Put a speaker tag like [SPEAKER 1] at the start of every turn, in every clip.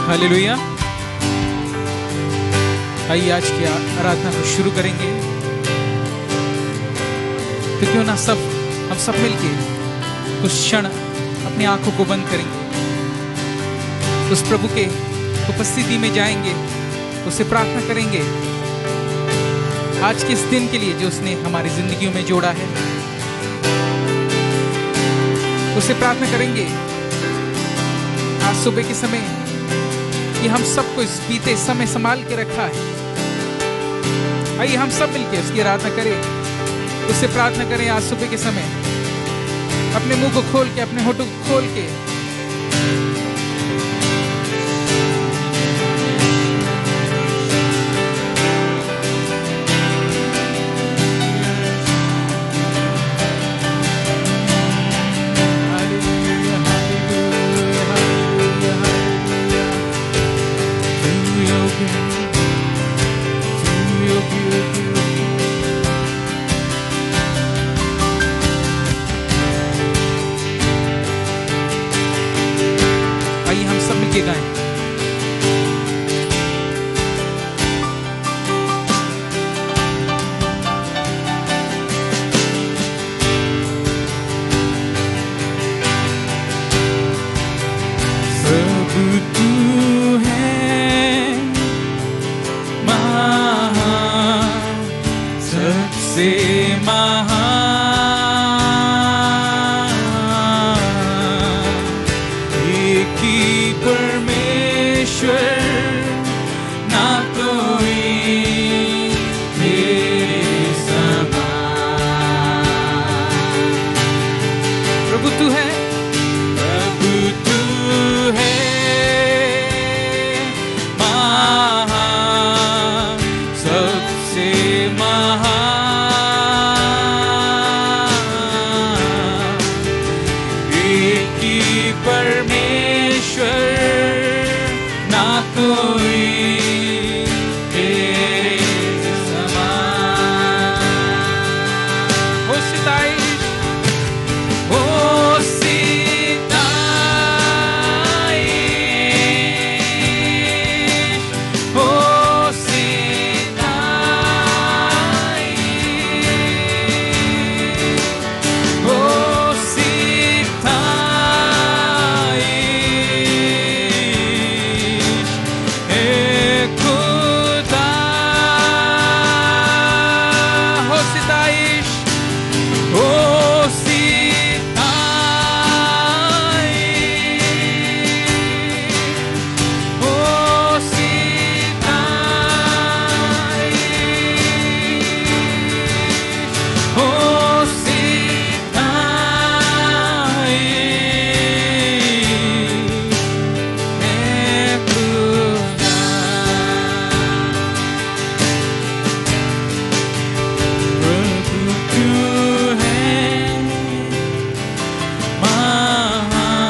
[SPEAKER 1] Hallelujah. आइए आज की आराधना को शुरू करेंगे। तो क्यों ना हम सब मिलके कुछ क्षण अपनी आंखों को बंद करेंगे, उस प्रभु के उपस्थिति में जाएंगे, उससे प्रार्थना करेंगे आज के इस दिन के लिए जो उसने हमारी जिंदगियों में जोड़ा है। उससे प्रार्थना करेंगे आज सुबह के समय कि हम सबको इस बीते समय संभाल के रखा है। आइए हम सब मिलकर उसकी आराधना करें, उससे प्रार्थना करें। आज सुबह के समय अपने मुंह को खोल के, अपने होठों को खोल के गाएं। सब तू है महान, सबसे महान, एक ही परमेश्वर, ना कोई तेरे समान। प्रभु तू है, प्रभु तू है महान, सबसे महान, एक ही परमेश्वर, ना कोई तेरे समान। हो सिताइश, हो सिताइश, हो सिताइश, हो सिताइश, हे खुदा। हो सिताइश, हो सिताइश, हो सिताइश, हो सिताइश, हे खुदा। प्रभु तू है महान,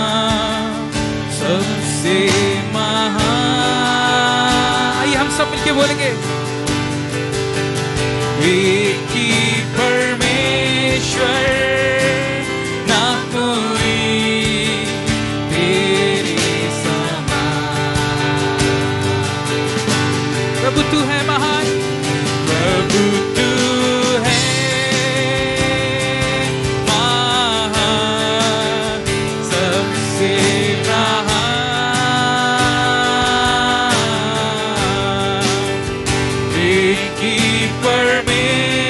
[SPEAKER 1] सबसे महान। आइए हम सब मिलके बोलेंगे, एक ही परमेश्वर, ना कोई तेरे समान। प्रभु तू है महान, प्रभु तू है महान, सबसे महान, एक ही परमेश्वर,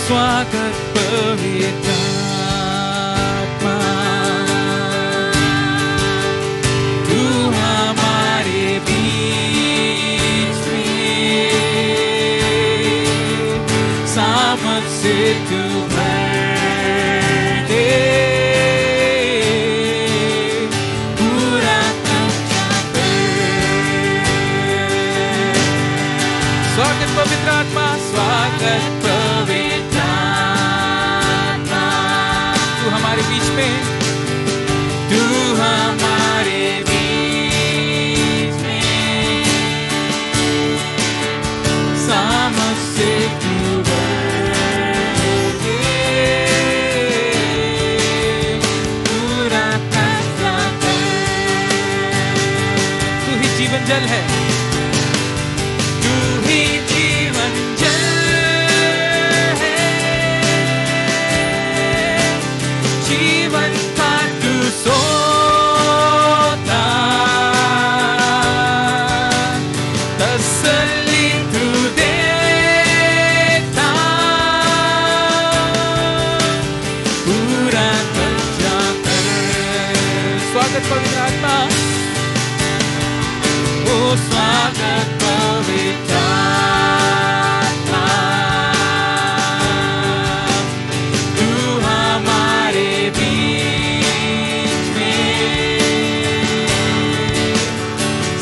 [SPEAKER 1] स्वागत पवित्र आत्मा, तू हमारे बीच में सामर्थ से तू भर दे, पूरा कब्जा कर। स्वागत पवित्र आत्मा, स्वागत पवित्र आत्मा, तू हमारे बीच में, तू हमारे बीच में सामर्थ से तू भर दे, पूरा कब्जा कर। तू ही जीवन जल है, तू ही जीवन जल है, जीवन का तू सोता, तसल्ली तू देता, पूरा कब्जा कर। स्वागत पवित्र आत्मा, ओ स्वागत पवित्र आत्मा, तू हमारे बीच में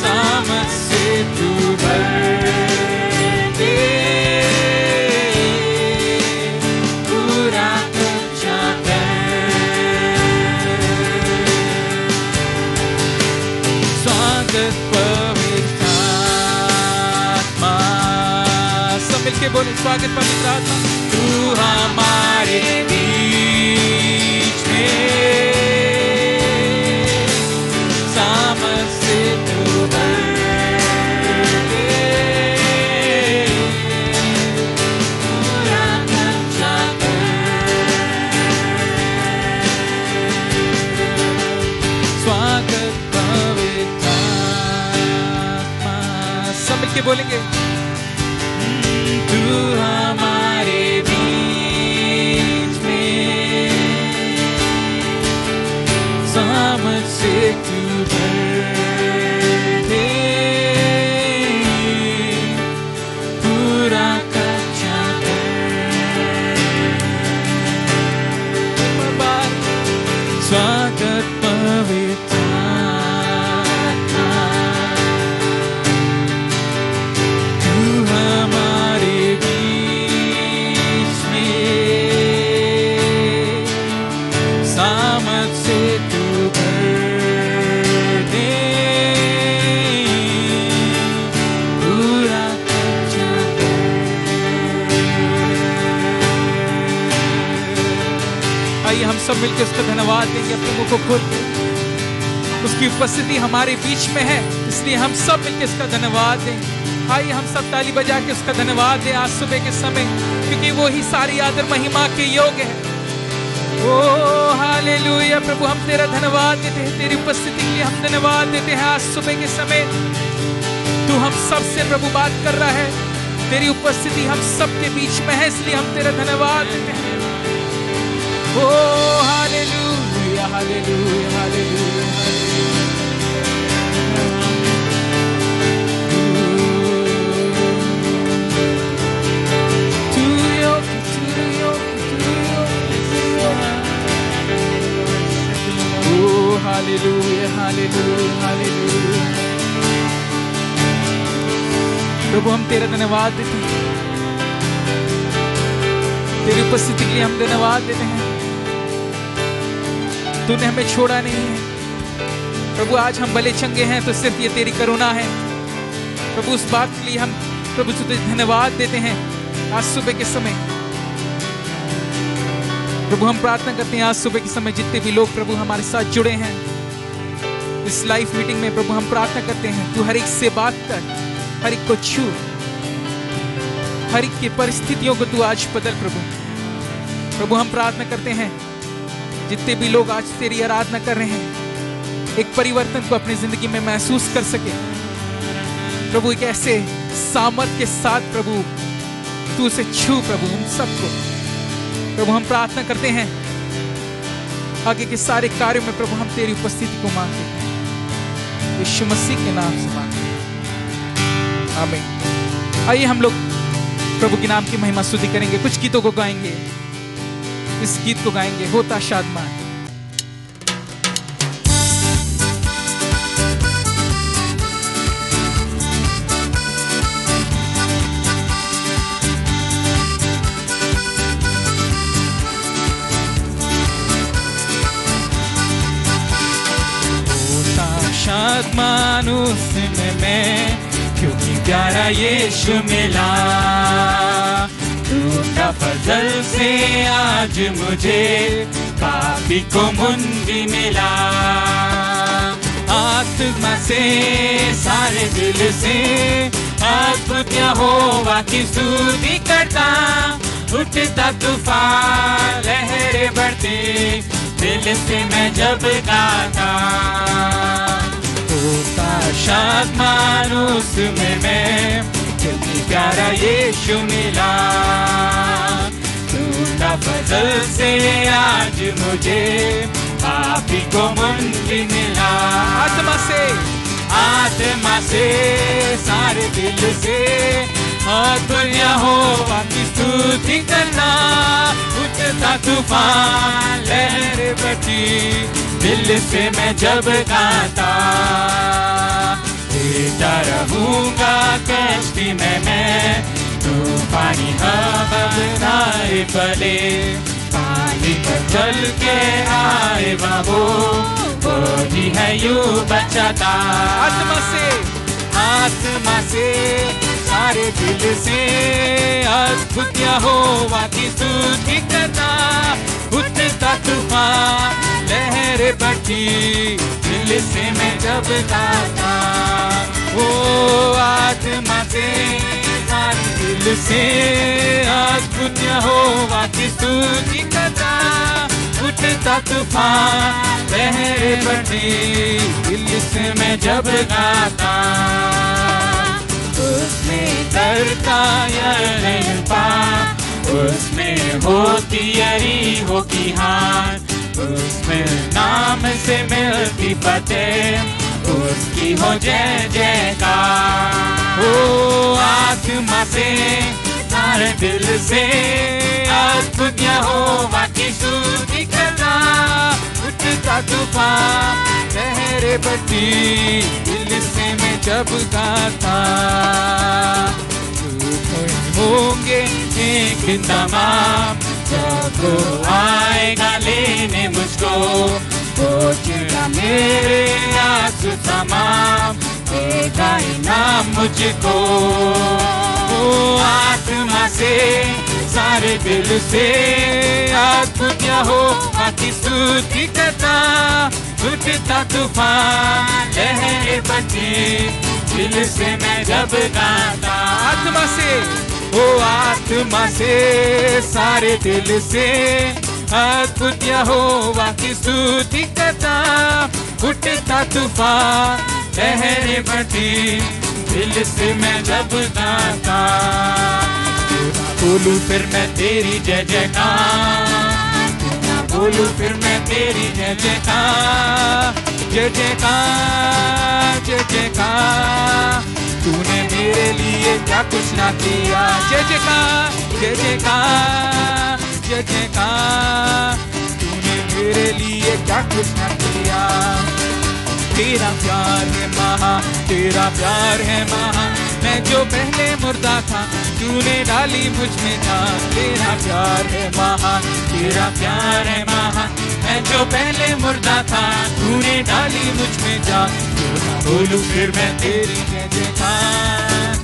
[SPEAKER 1] सामर्थ से तू भर दे, पूरा कब्जा कर। स्वागत पवित्र आत्मा, सब मिलके बोले स्वागत पवित्र आत्मा, तू हमारे बीच में सामर्थ से तू भर दे, पूरा कब्जा कर। स्वागत पवित्र आत्मा, सब मिलके बोलेंगे, तू हमारे बीच में सामर्थ से तू भर दे, पूरा कब्जा कर। स्वागत पवित्र आत्मा, तू हमारे बीच में सामर्थ से तू भर दे, पूरा कब्जा कर। आइए हम सब मिलकर उसका धन्यवाद देंगे, अपने मुंह को खोल के। उसकी उपस्थिति हमारे बीच में है, इसलिए हम सब मिलकर उसका धन्यवाद देंगे। आइए हम सब ताली बजा के उसका धन्यवाद दें आज सुबह के समय, क्योंकि वो ही सारी आदर महिमा के योग्य है। ओ हालेलुया प्रभु, हम तेरा धन्यवाद देते हैं, तेरी उपस्थिति के लिए हम धन्यवाद देते हैं। आज सुबह के समय तू हम सब से प्रभु बात कर रहा है, तेरी उपस्थिति हम सब के बीच में है, इसलिए हम तेरा धन्यवाद देते हैं। ओ hallelujah hallelujah hallelujah hallelujah hallelujah hallelujah. प्रभु हम तेरा धन्यवाद देते हैं, तेरी उपस्थिति के लिए हम धन्यवाद देते हैं। तूने हमें छोड़ा नहीं है प्रभु, आज हम भले चंगे हैं तो सिर्फ ये तेरी करुणा है प्रभु। उस बात के लिए हम प्रभु तुझे धन्यवाद देते हैं आज सुबह के समय। प्रभु हम प्रार्थना करते हैं आज सुबह के समय जितने भी लोग प्रभु हमारे साथ जुड़े हैं इस लाइव मीटिंग में, प्रभु हम प्रार्थना करते हैं तू हर एक से बात कर, हर एक को छू, हर एक की परिस्थितियों को तू आज बदल प्रभु। प्रभु हम प्रार्थना करते हैं जितने भी लोग आज तेरी आराधना कर रहे हैं एक परिवर्तन को अपनी जिंदगी में महसूस कर सके प्रभु, एक ऐसे सामर्थ के साथ प्रभु तू उसे छू प्रभु, उन सबको प्रभु हम प्रार्थना करते हैं, आगे के सारे कार्यों में प्रभु हम तेरी उपस्थिति को मांगते हैं, यीशु मसीह के नाम से मांगते हैं, आमीन। आइए हम लोग प्रभु के नाम की महिमा स्तुति करेंगे, कुछ गीतों को गाएंगे। इस गीत को गाएंगे, होता शादमान।
[SPEAKER 2] शादमान उसमें मैं, क्योंकि प्यारा यीशु मिला। टूटा फजल से आज मुझे पापी को मुंडी मिला। आत्मा से सारे दिल से अद्भुत यहोवा की स्तुति करता। उठता तूफान लहरें बढ़ती, दिल से मैं जब गाता। होता शादमान उसमें मैं, क्योंकि प्यारा यीशु मिला। टूटा फजल से आज मुझे पापी को मुंडी मिला। आत्मा से सारे दिल से अद्भुत यहोवा की स्तुति करना। उठता तूफान लहरें बढ़ती, दिल से मैं जब गाता। देता रहूंगा कश्ती में मैं, तूफानी हवा बनाए पले। पानी पर चल के आए बाबू, वो ही है यूं बचाता। आत्मा से सारे दिल से अद्भुत यहोवा की स्तुति करना। उठता तूफान लहरें बढ़ती, दिल से मैं जब गाता। ओ आत्मा से सारे दिल से अद्भुत यहोवा की स्तुति करना। उठता तूफान लहरें बढ़ती, दिल से मैं जब गाता। उसमें तरता यरपा, उसमें होती यरीहो की हार। उसमें नाम से मिलती फतेह, उसकी हो जय जयकार। ओ आत्मा से सारे दिल से अद्भुत यहोवा की स्तुति करना। उठता तूफान लहरें बढ़ती, दिल से मैं जब गाता। होंगे एक तमाम, जब आएगा लेने मुझको। पहुंचेगा मेरे आंसू तमाम, देगा इनाम मुझको। ओ आत्मा से सारे दिल से अद्भुत यहोवा की स्तुति करता। उठता तूफान लहरें बढ़ती, दिल से मैं जब गाता।
[SPEAKER 1] आत्मा से,
[SPEAKER 2] ओ आत्मा से सारे दिल से अद्भुत यहोवा की स्तुति करता। उठता तूफान लहरें बढ़ती, दिल से मैं जब गाता। बोलूं फिर मैं तेरी जय जयकार, बोलूं फिर मैं तेरी जय जयकार। जय जयकार जय जयकार, तूने मेरे लिए क्या कुछ ना किया। जय जयकार जय जयकार जय जयकार, तूने मेरे लिए क्या कुछ ना किया। तेरा प्यार है महा, तेरा प्यार है महा। मैं जो पहले मुर्दा था, तूने डाली मुझ में जान। तेरा प्यार है महा, तेरा प्यार है महा। मैं जो पहले मुर्दा था, तूने डाली मुझ में जान। बोलूं फिर मैं तेरी जय जयकार,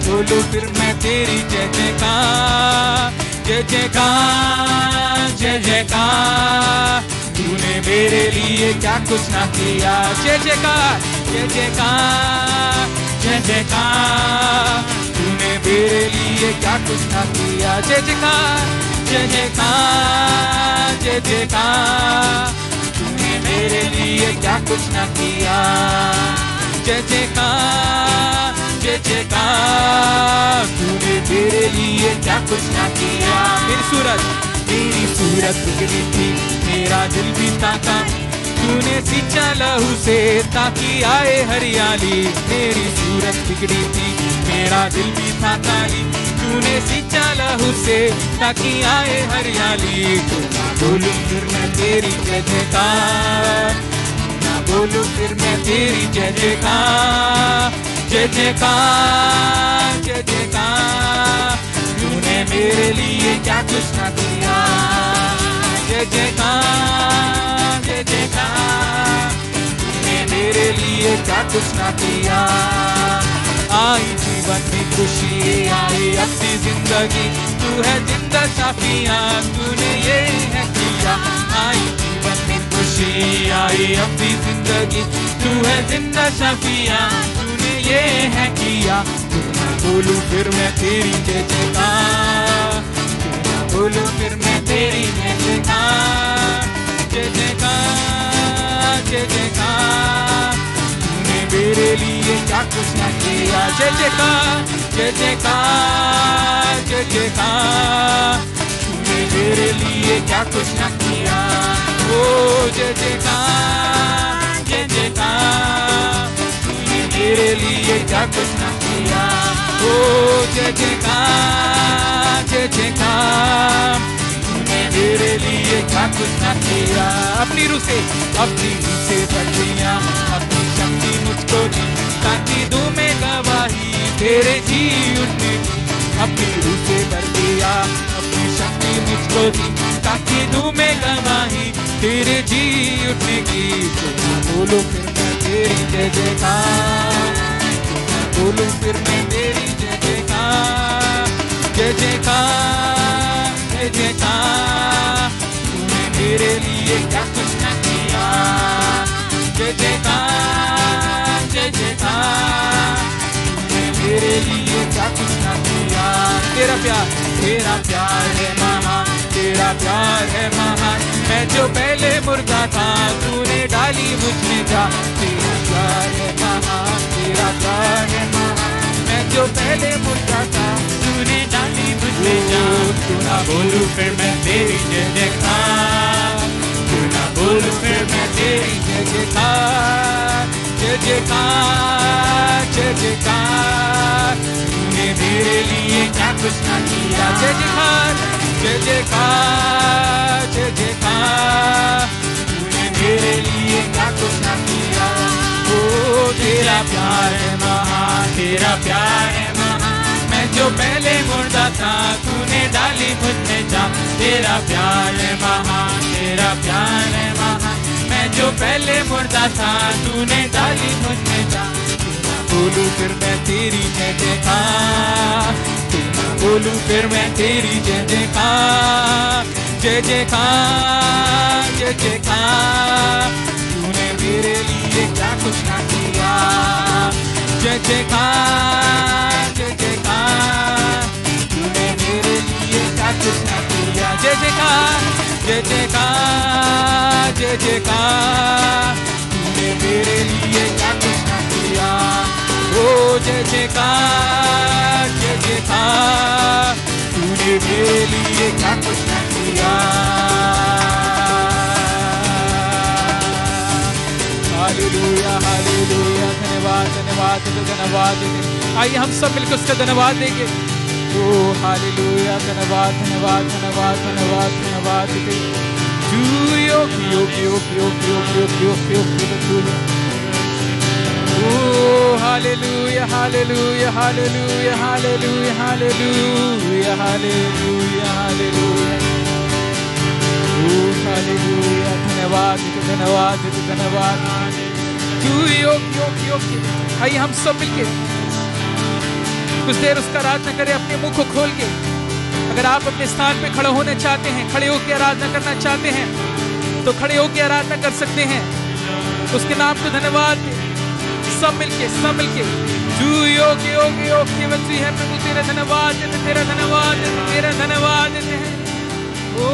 [SPEAKER 2] बोलूं फिर मैं तेरी जय जयकार। जय जयकार जय जयकार, तूने मेरे लिए क्या कुछ ना किया। जय जयकार जय जयकार जय जयकार, तूने मेरे लिए क्या कुछ ना किया। जय जयकार जय जयकार जय जयकार, तूने मेरे लिए क्या कुछ ना किया। जय जयकार जय जयकार, तूने मेरे लिए क्या कुछ ना किया। फिर सूरज मेरी सूरत बिगड़ी थी, मेरा दिल भी ताका, तूने सींचा लहू से ताकि आए हरियाली। मेरी सूरत बिगड़ी थी, मेरा दिल भी था काली, तूने सींचा लहू से ताकि आए हरियाली। तो ना बोलूं फिर मैं तेरी जय जयकार, ना बोलूं फिर मैं तेरी जय जयकार, जय जयकार, जय जयकार। तूने मेरे लिए क्या कुछ ना किया, जय जयकार, जय जयकार। तूने मेरे लिए क्या कुछ ना किया। आई जीवन में खुशी, आई अपनी जिंदगी, तू है जिंदा शाफिया, तूने ये है किया। आई जीवन में खुशी, आई अपनी जिंदगी, तू है जिंदा शाफिया, तूने ये है किया। तू ना बोलूं फिर मैं तेरी जय जयकार, तू ना बोलूं फिर मैं तेरी जय जयकार, जय जयकार, जय जयकार। मेरे लिए क्या कुछ ना किया, जय जयकार, जय जयकार, जय जयकार। तूने मेरे लिए क्या कुछ ना किया, ओ जय जयकार, जय जयकार। तूने मेरे लिए क्या कुछ ना किया, ओ जय जयकार, जय जयकार। तूने मेरे लिए क्या कुछ ना किया। अपनी रूह से बढ़ गया, अपनी शक्ति मुझको दी ताकि दूं मैं गवाही तेरे जी उठने की। अपनी रूह से बढ़ गया, अपनी शक्ति मुझको दी ताकि दूं मैं गवाही तेरे जी उठने की। तो ना बोलूं फिर मैं तेरी जय जयकार, तो ना बोलूं फिर मैं तेरी जय जयकार, जय जयकार, जय जयकार। तूने मेरे लिए क्या कुछ ना किया, जय जयकार, जय जयकार। तूने मेरे लिए क्या कुछ ना किया। तेरा प्यार है महान, तेरा प्यार है महान। मैं जो पहले मुर्दा था, तूने डाली मुझ में जान। तेरा प्यार है महान, तेरा प्यार है महान। मैं जो पहले मुर्दा था, तूने डाली मुझ में जान। तू ना बोलूं फिर मैं तेरी जय जयकार, तू ना बोलूं फिर मैं तेरी जय जयकार, जय जयकार, जय जयकार। तूने मेरे लिए क्या कुछ ना किया, जय जयकार, जय जयकार, जय जयकार। तूने मेरे लिए क्या कुछ ना किया, ओ तेरा प्यार है महान, तेरा प्यार है महान। मैं जो पहले मुर्दा था, तूने डाली मुझ में जान। तेरा प्यार है महान, तेरा प्यार है महान। मैं जो पहले मुर्दा था, तूने डाली मुझ में जान। तू ना बोलूं फिर मैं तेरी जय जयकार, तू ना बोलूं फिर मैं तेरी जय जयकार, जय जयकार, जय जयकार। तूने मेरे लिए क्या कुछ ना किया, जय जयकार, जय जयकार। तूने मेरे लिए क्या कुछ ना किया, जय जयकार, जय जयकार, जय जयकार। तूने मेरे लिए क्या कुछ ना किया, ओ जय जयकार, जय जयकार। तूने मेरे लिए क्या कुछ ना किया। Hallelujah, hallelujah. धन्यवाद, धन्यवाद, धन्यवाद। आइए हम सब मिलकर उसका धन्यवाद देंगे। ओ हालेलुया, धन्यवाद, धन्यवाद, धन्यवाद, धन्यवाद, धन्यवाद। ओ hallelujah, hallelujah, hallelujah, hallelujah, hallelujah, hallelujah, hallelujah. ओ हालेलुया, धन्यवाद, धन्यवाद, धन्यवाद। आइए हम सब मिलके कुछ देर उसका आराधना करें, अपने मुंह को खोल के। अगर आप अपने स्थान पे खड़े होने चाहते हैं, खड़े होकर आराधना करना चाहते हैं, तो खड़े होकर आराधना कर सकते हैं। उसके नाम को धन्यवाद दें, सब मिलके, सब मिलके। तू योग्य, योग्य, योग्य मंत्री है प्रभु, तेरा धन्यवाद देते, तेरा धन्यवाद देते, तेरा धन्यवाद देते हैं। ओ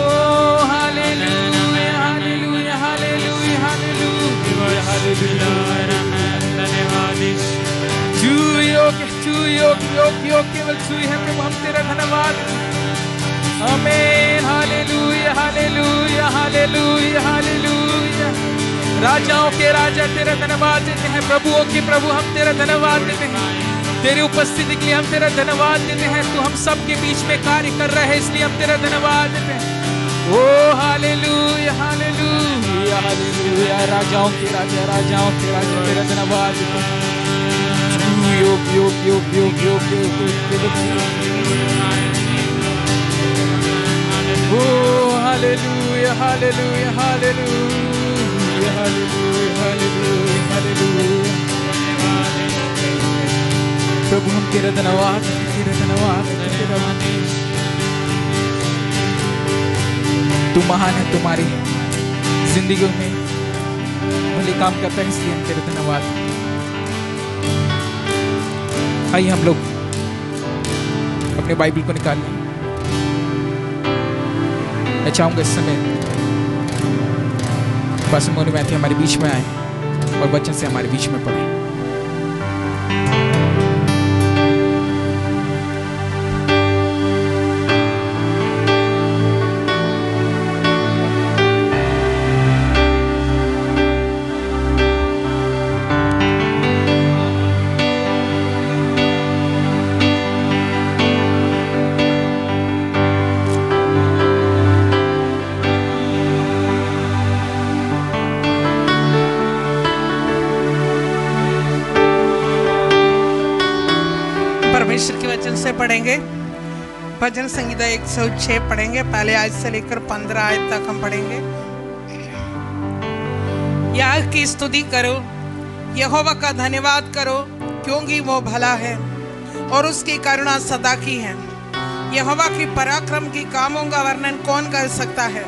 [SPEAKER 2] hallelujah, hallelujah, hallelujah, hallelujah, hallelujah. तू योग्य, तू योग्य, योग्य, केवल तू है प्रभु, हम तेरा धन्यवाद। आमीन, हालेलुया।
[SPEAKER 1] Hallelujah hallelujah hallelujah. राजाओं के राजा तेरा धन्यवाद देते हैं, प्रभुओं के प्रभु हम तेरा धन्यवाद देते हैं। तेरी उपस्थिति के लिए हम तेरा धन्यवाद देते हैं। तू हम सब के बीच में कार्य कर रहा है, इसलिए हम तेरा धन्यवाद देते हैं। ओ हालेलुया हालेलुया हालेलुया। राजाओं के राजा तेरा धन्यवाद देते हैं। योग योग योग योग योग योग। ओ hallelujah hallelujah hallelujah hallelujah hallelujah hallelujah. प्रभु हम तेरा धन्यवाद तेरा धन्यवाद तेरा धन्यवाद। तू महान है, तुम्हारी जिंदगी में भले काम करता है, इसलिए हम तेरा धन्यवाद। आइए हम लोग अपने बाइबल को निकाल लें। मैं चाहूंगा इस समय पास्टर मोनी मैथी हमारे बीच में आए और वचन से हमारे बीच में पढ़े।
[SPEAKER 3] परमेश्वर के वचन से पढ़ेंगे। भजन संहिता 106 पढ़ेंगे, पहले आयत से लेकर 15 आयत तक हम पढ़ेंगे। याह की स्तुति करो, यहोवा का धन्यवाद करो, क्योंकि वो भला है और उसकी करुणा सदा की है। यहोवा की पराक्रम की कामों का वर्णन कौन कर सकता है,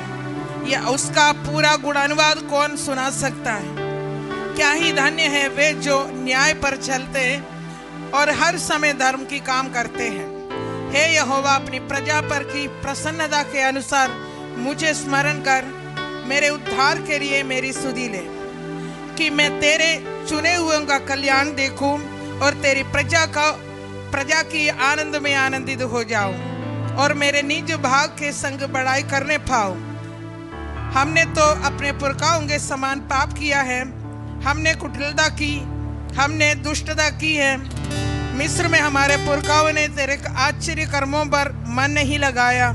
[SPEAKER 3] या उसका पूरा गुणानुवाद कौन सुना सकता है। क्या ही धन्य है वे जो न्याय पर चलते और हर समय धर्म की काम करते हैं। हे यहोवा, अपनी प्रजा पर की प्रसन्नता के अनुसार मुझे स्मरण कर, मेरे उद्धार के लिए मेरी सुधि ले, कि मैं तेरे चुने हुओं का कल्याण देखूं और तेरी प्रजा की आनंद में आनंदित हो जाऊं और मेरे निज भाग के संग बड़ाई करने पाऊं। हमने तो अपने पुरखाओं के समान पाप किया है, हमने कुटिलता की, हमने दुष्टता की है। मिस्र में हमारे पुरखाओं ने तेरे आश्चर्य कर्मों पर मन नहीं लगाया,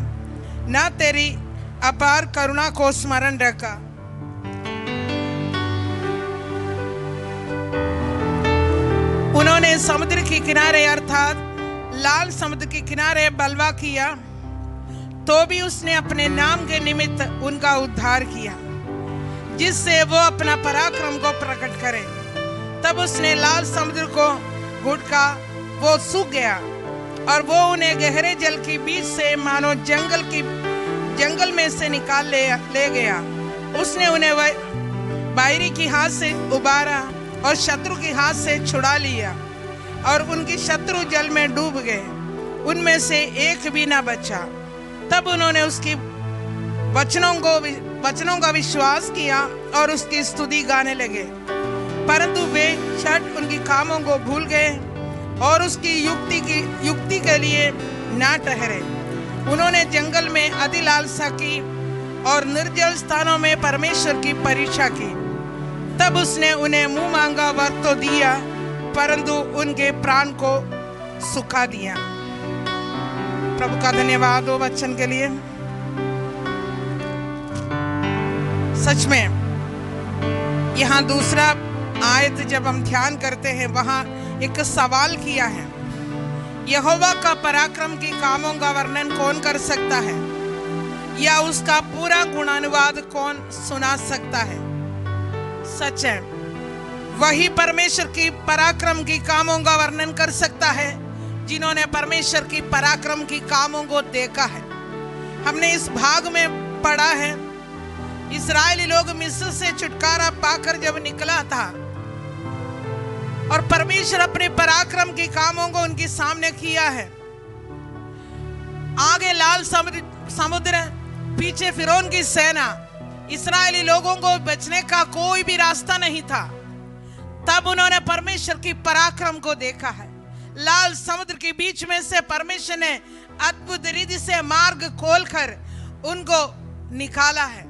[SPEAKER 3] ना तेरी अपार करुणा को स्मरण रखा। उन्होंने समुद्र के किनारे अर्थात लाल समुद्र के किनारे बलवा किया, तो भी उसने अपने नाम के निमित्त उनका उद्धार किया, जिससे वो अपना पराक्रम को प्रकट करे। तब उसने लाल समुद्र को घुटका, वो सूख गया और वो उन्हें गहरे जल के बीच से मानो जंगल में से निकाल ले गया। उसने उन्हें बाहरी की हाथ से उबारा और शत्रु के हाथ से छुड़ा लिया, और उनके शत्रु जल में डूब गए, उनमें से एक भी ना बचा। तब उन्होंने उसकी वचनों का विश्वास किया और उसकी स्तुति गाने लगे, परंतु वे छठ उनकी कामों को भूल गए और उसकी युक्ति के लिए ना ठहरे। उन्होंने जंगल में अति लालसा की और निर्जल स्थानों में परमेश्वर की परीक्षा की। तब उसने उन्हें मुंह मांगा वर तो दिया, परंतु उनके प्राण को सुखा दिया। प्रभु का धन्यवाद हो वचन के लिए। सच में यहाँ दूसरा आयत जब हम ध्यान करते हैं, वहां एक सवाल किया है, यहोवा का पराक्रम की कामों का वर्णन कौन कर सकता है, या उसका पूरा गुणानुवाद कौन सुना सकता है। सच है, वही परमेश्वर की पराक्रम की कामों का वर्णन कर सकता है जिन्होंने परमेश्वर की पराक्रम की कामों को देखा है। हमने इस भाग में पढ़ा है, इस्राएली लोग मिस्र से छुटकारा पाकर जब निकला था और परमेश्वर अपने पराक्रम की कामों को उनके सामने किया है। आगे लाल समुद्र, पीछे फिरौन की सेना, इस्राएली लोगों को बचने का कोई भी रास्ता नहीं था। तब उन्होंने परमेश्वर की पराक्रम को देखा है। लाल समुद्र के बीच में से परमेश्वर ने अद्भुत रीति से मार्ग खोलकर उनको निकाला है,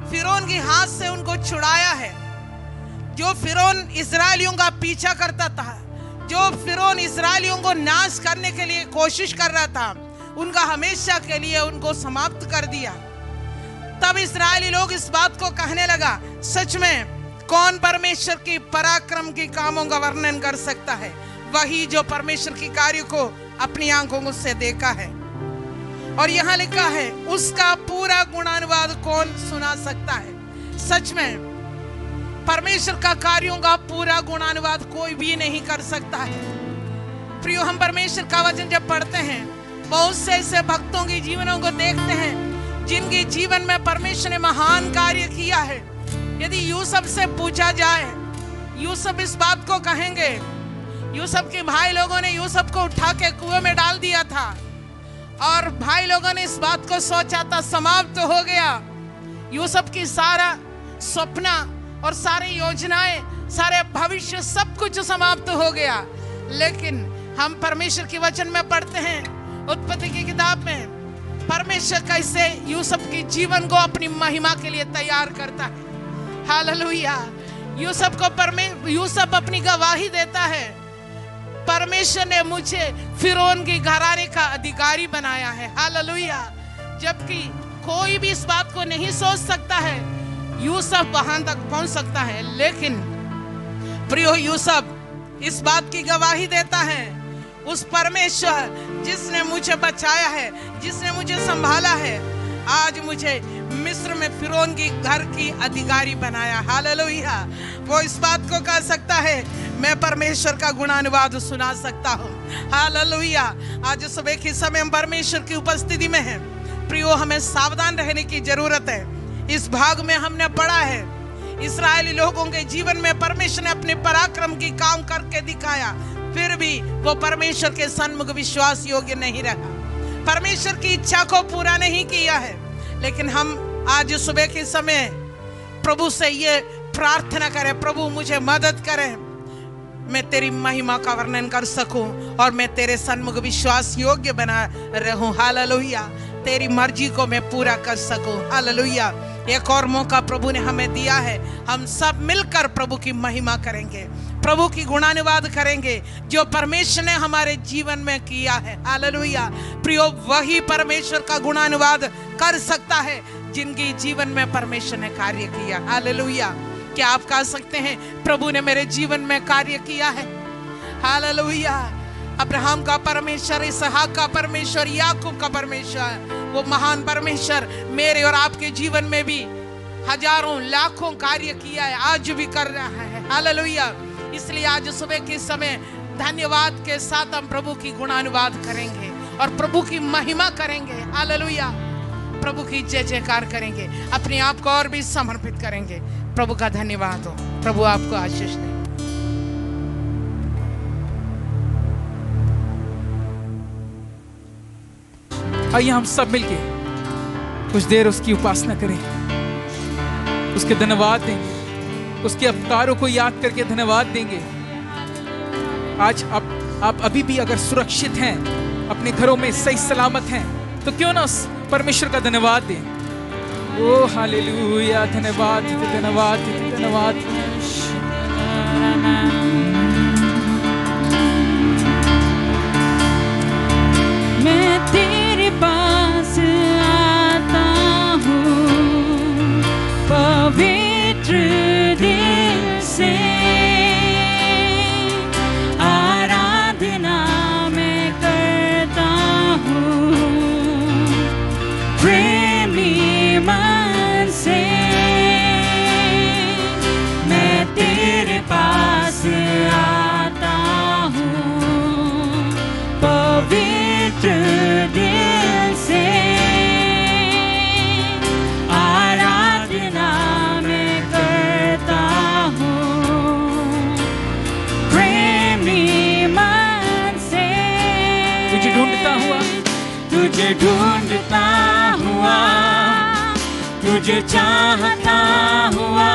[SPEAKER 3] फिरौन के हाथ से उनको छुड़ाया है। जो फिरौन इस्राएलियों का पीछा करता था, जो फिरौन इस्राएलियों को नाश करने के लिए कोशिश कर रहा था, उनका हमेशा के लिए उनको समाप्त कर दिया। तब इस्राएली लोग इस बात को कहने लगा, सच में कौन परमेश्वर की पराक्रम के कामों का वर्णन कर सकता है? वही जो परमेश्वर की कार्य को अपनी आंखों से देखा है। और यहाँ लिखा है, उसका पूरा गुणानुवाद कौन सुना सकता है? सच में परमेश्वर का कार्यों का पूरा गुणानुवाद कोई भी नहीं कर सकता है। प्रियो, हम परमेश्वर का वचन जब पढ़ते हैं, बहुत से ऐसे भक्तों के जीवनों को देखते हैं जिनके जीवन में परमेश्वर ने महान कार्य किया है। यदि यूसुफ से पूछा जाए, यूसुफ इस बात को कहेंगे, यूसुफ के भाई लोगों ने यूसुफ को उठा के कुएं में डाल दिया था और भाई लोगों ने इस बात को सोचा था, समाप्त हो गया। यूसुफ की सारा सपना और सारी योजनाएं, सारे भविष्य, सब कुछ समाप्त हो गया। लेकिन हम परमेश्वर के वचन में पढ़ते हैं, उत्पत्ति की किताब में, परमेश्वर कैसे यूसुफ के जीवन को अपनी महिमा के लिए तैयार करता है। हालेलुया। यूसुफ अपनी गवाही देता है, परमेश्वर ने मुझे फिरौन के घराने का अधिकारी बनाया है। हालेलुया। जबकि कोई भी इस बात को नहीं सोच सकता है यूसुफ वहां तक पहुंच सकता है, लेकिन प्रियो, यूसुफ इस बात की गवाही देता है, उस परमेश्वर जिसने मुझे बचाया है, जिसने मुझे संभाला है, आज मुझे मिस्र में फिरौन की घर की अधिकारी बनाया। हालेलुया। वो इस बात को कह सकता है, मैं परमेश्वर का गुणानुवाद सुना सकता हूँ। हालेलुया। आज सुबह के समय हम परमेश्वर की उपस्थिति में हैं। प्रियो, हमें सावधान रहने की जरूरत है। इस भाग में हमने पढ़ा है, इस्राएली लोगों के जीवन में परमेश्वर ने अपने पराक्रम की काम करके दिखाया, फिर भी वो परमेश्वर के सन्मुख विश्वास योग्य नहीं रहा, परमेश्वर की इच्छा को पूरा नहीं किया है। लेकिन हम आज सुबह के समय प्रभु से ये प्रार्थना करें, प्रभु मुझे मदद करें, मैं तेरी महिमा का वर्णन कर सकूं और मैं तेरे सन्मुख विश्वास योग्य बना रहूं। हालेलुया। तेरी मर्जी को मैं पूरा कर सकूं। हालेलुया। एक और मौका प्रभु ने हमें दिया है, हम सब मिलकर प्रभु की महिमा करेंगे, प्रभु की गुणानुवाद करेंगे जो परमेश्वर ने हमारे जीवन में किया है। हालेलुया। प्रियो, वही परमेश्वर का गुणानुवाद कर सकता है जिनके जीवन में परमेश्वर ने कार्य किया। हालेलुया। क्या आप कह सकते हैं, प्रभु ने मेरे जीवन में कार्य किया है? हालेलुया। अब्राहम का परमेश्वर, इसहाक का परमेश्वर, याकूब का परमेश्वर, वो महान परमेश्वर मेरे और आपके जीवन में भी हजारों लाखों कार्य किया है, आज भी कर रहा है। हालेलुया। इसलिए आज सुबह के समय धन्यवाद के साथ हम प्रभु की गुणानुवाद करेंगे और प्रभु की महिमा करेंगे। हालेलुया। प्रभु की जय जयकार करेंगे, अपने आप को और भी समर्पित करेंगे। प्रभु का धन्यवाद हो। प्रभु आपको आशीष दे।
[SPEAKER 1] आइए हम सब मिलके कुछ देर उसकी उपासना करें, उसके धन्यवाद देंगे, उसके उपकारों को याद करके धन्यवाद देंगे। आज आप अभी भी अगर सुरक्षित हैं, अपने घरों में सही सलामत हैं, तो क्यों ना परमेश्वर का धन्यवाद दें। ओ हालेलुया। धन्यवाद धन्यवाद धन्यवाद।
[SPEAKER 4] मैं तेरे पास आता हूँ पवित्र दिल से, आराधना मैं करता हूँ प्रेमी मन से। मैं तेरे पास आता हूँ पवित्र दिल से, आराधना मैं करता हूँ प्रेमी मन से।
[SPEAKER 1] तुझे ढूंढता हुआ,
[SPEAKER 4] तुझे ढूंढता हुआ, तुझे चाहता हुआ,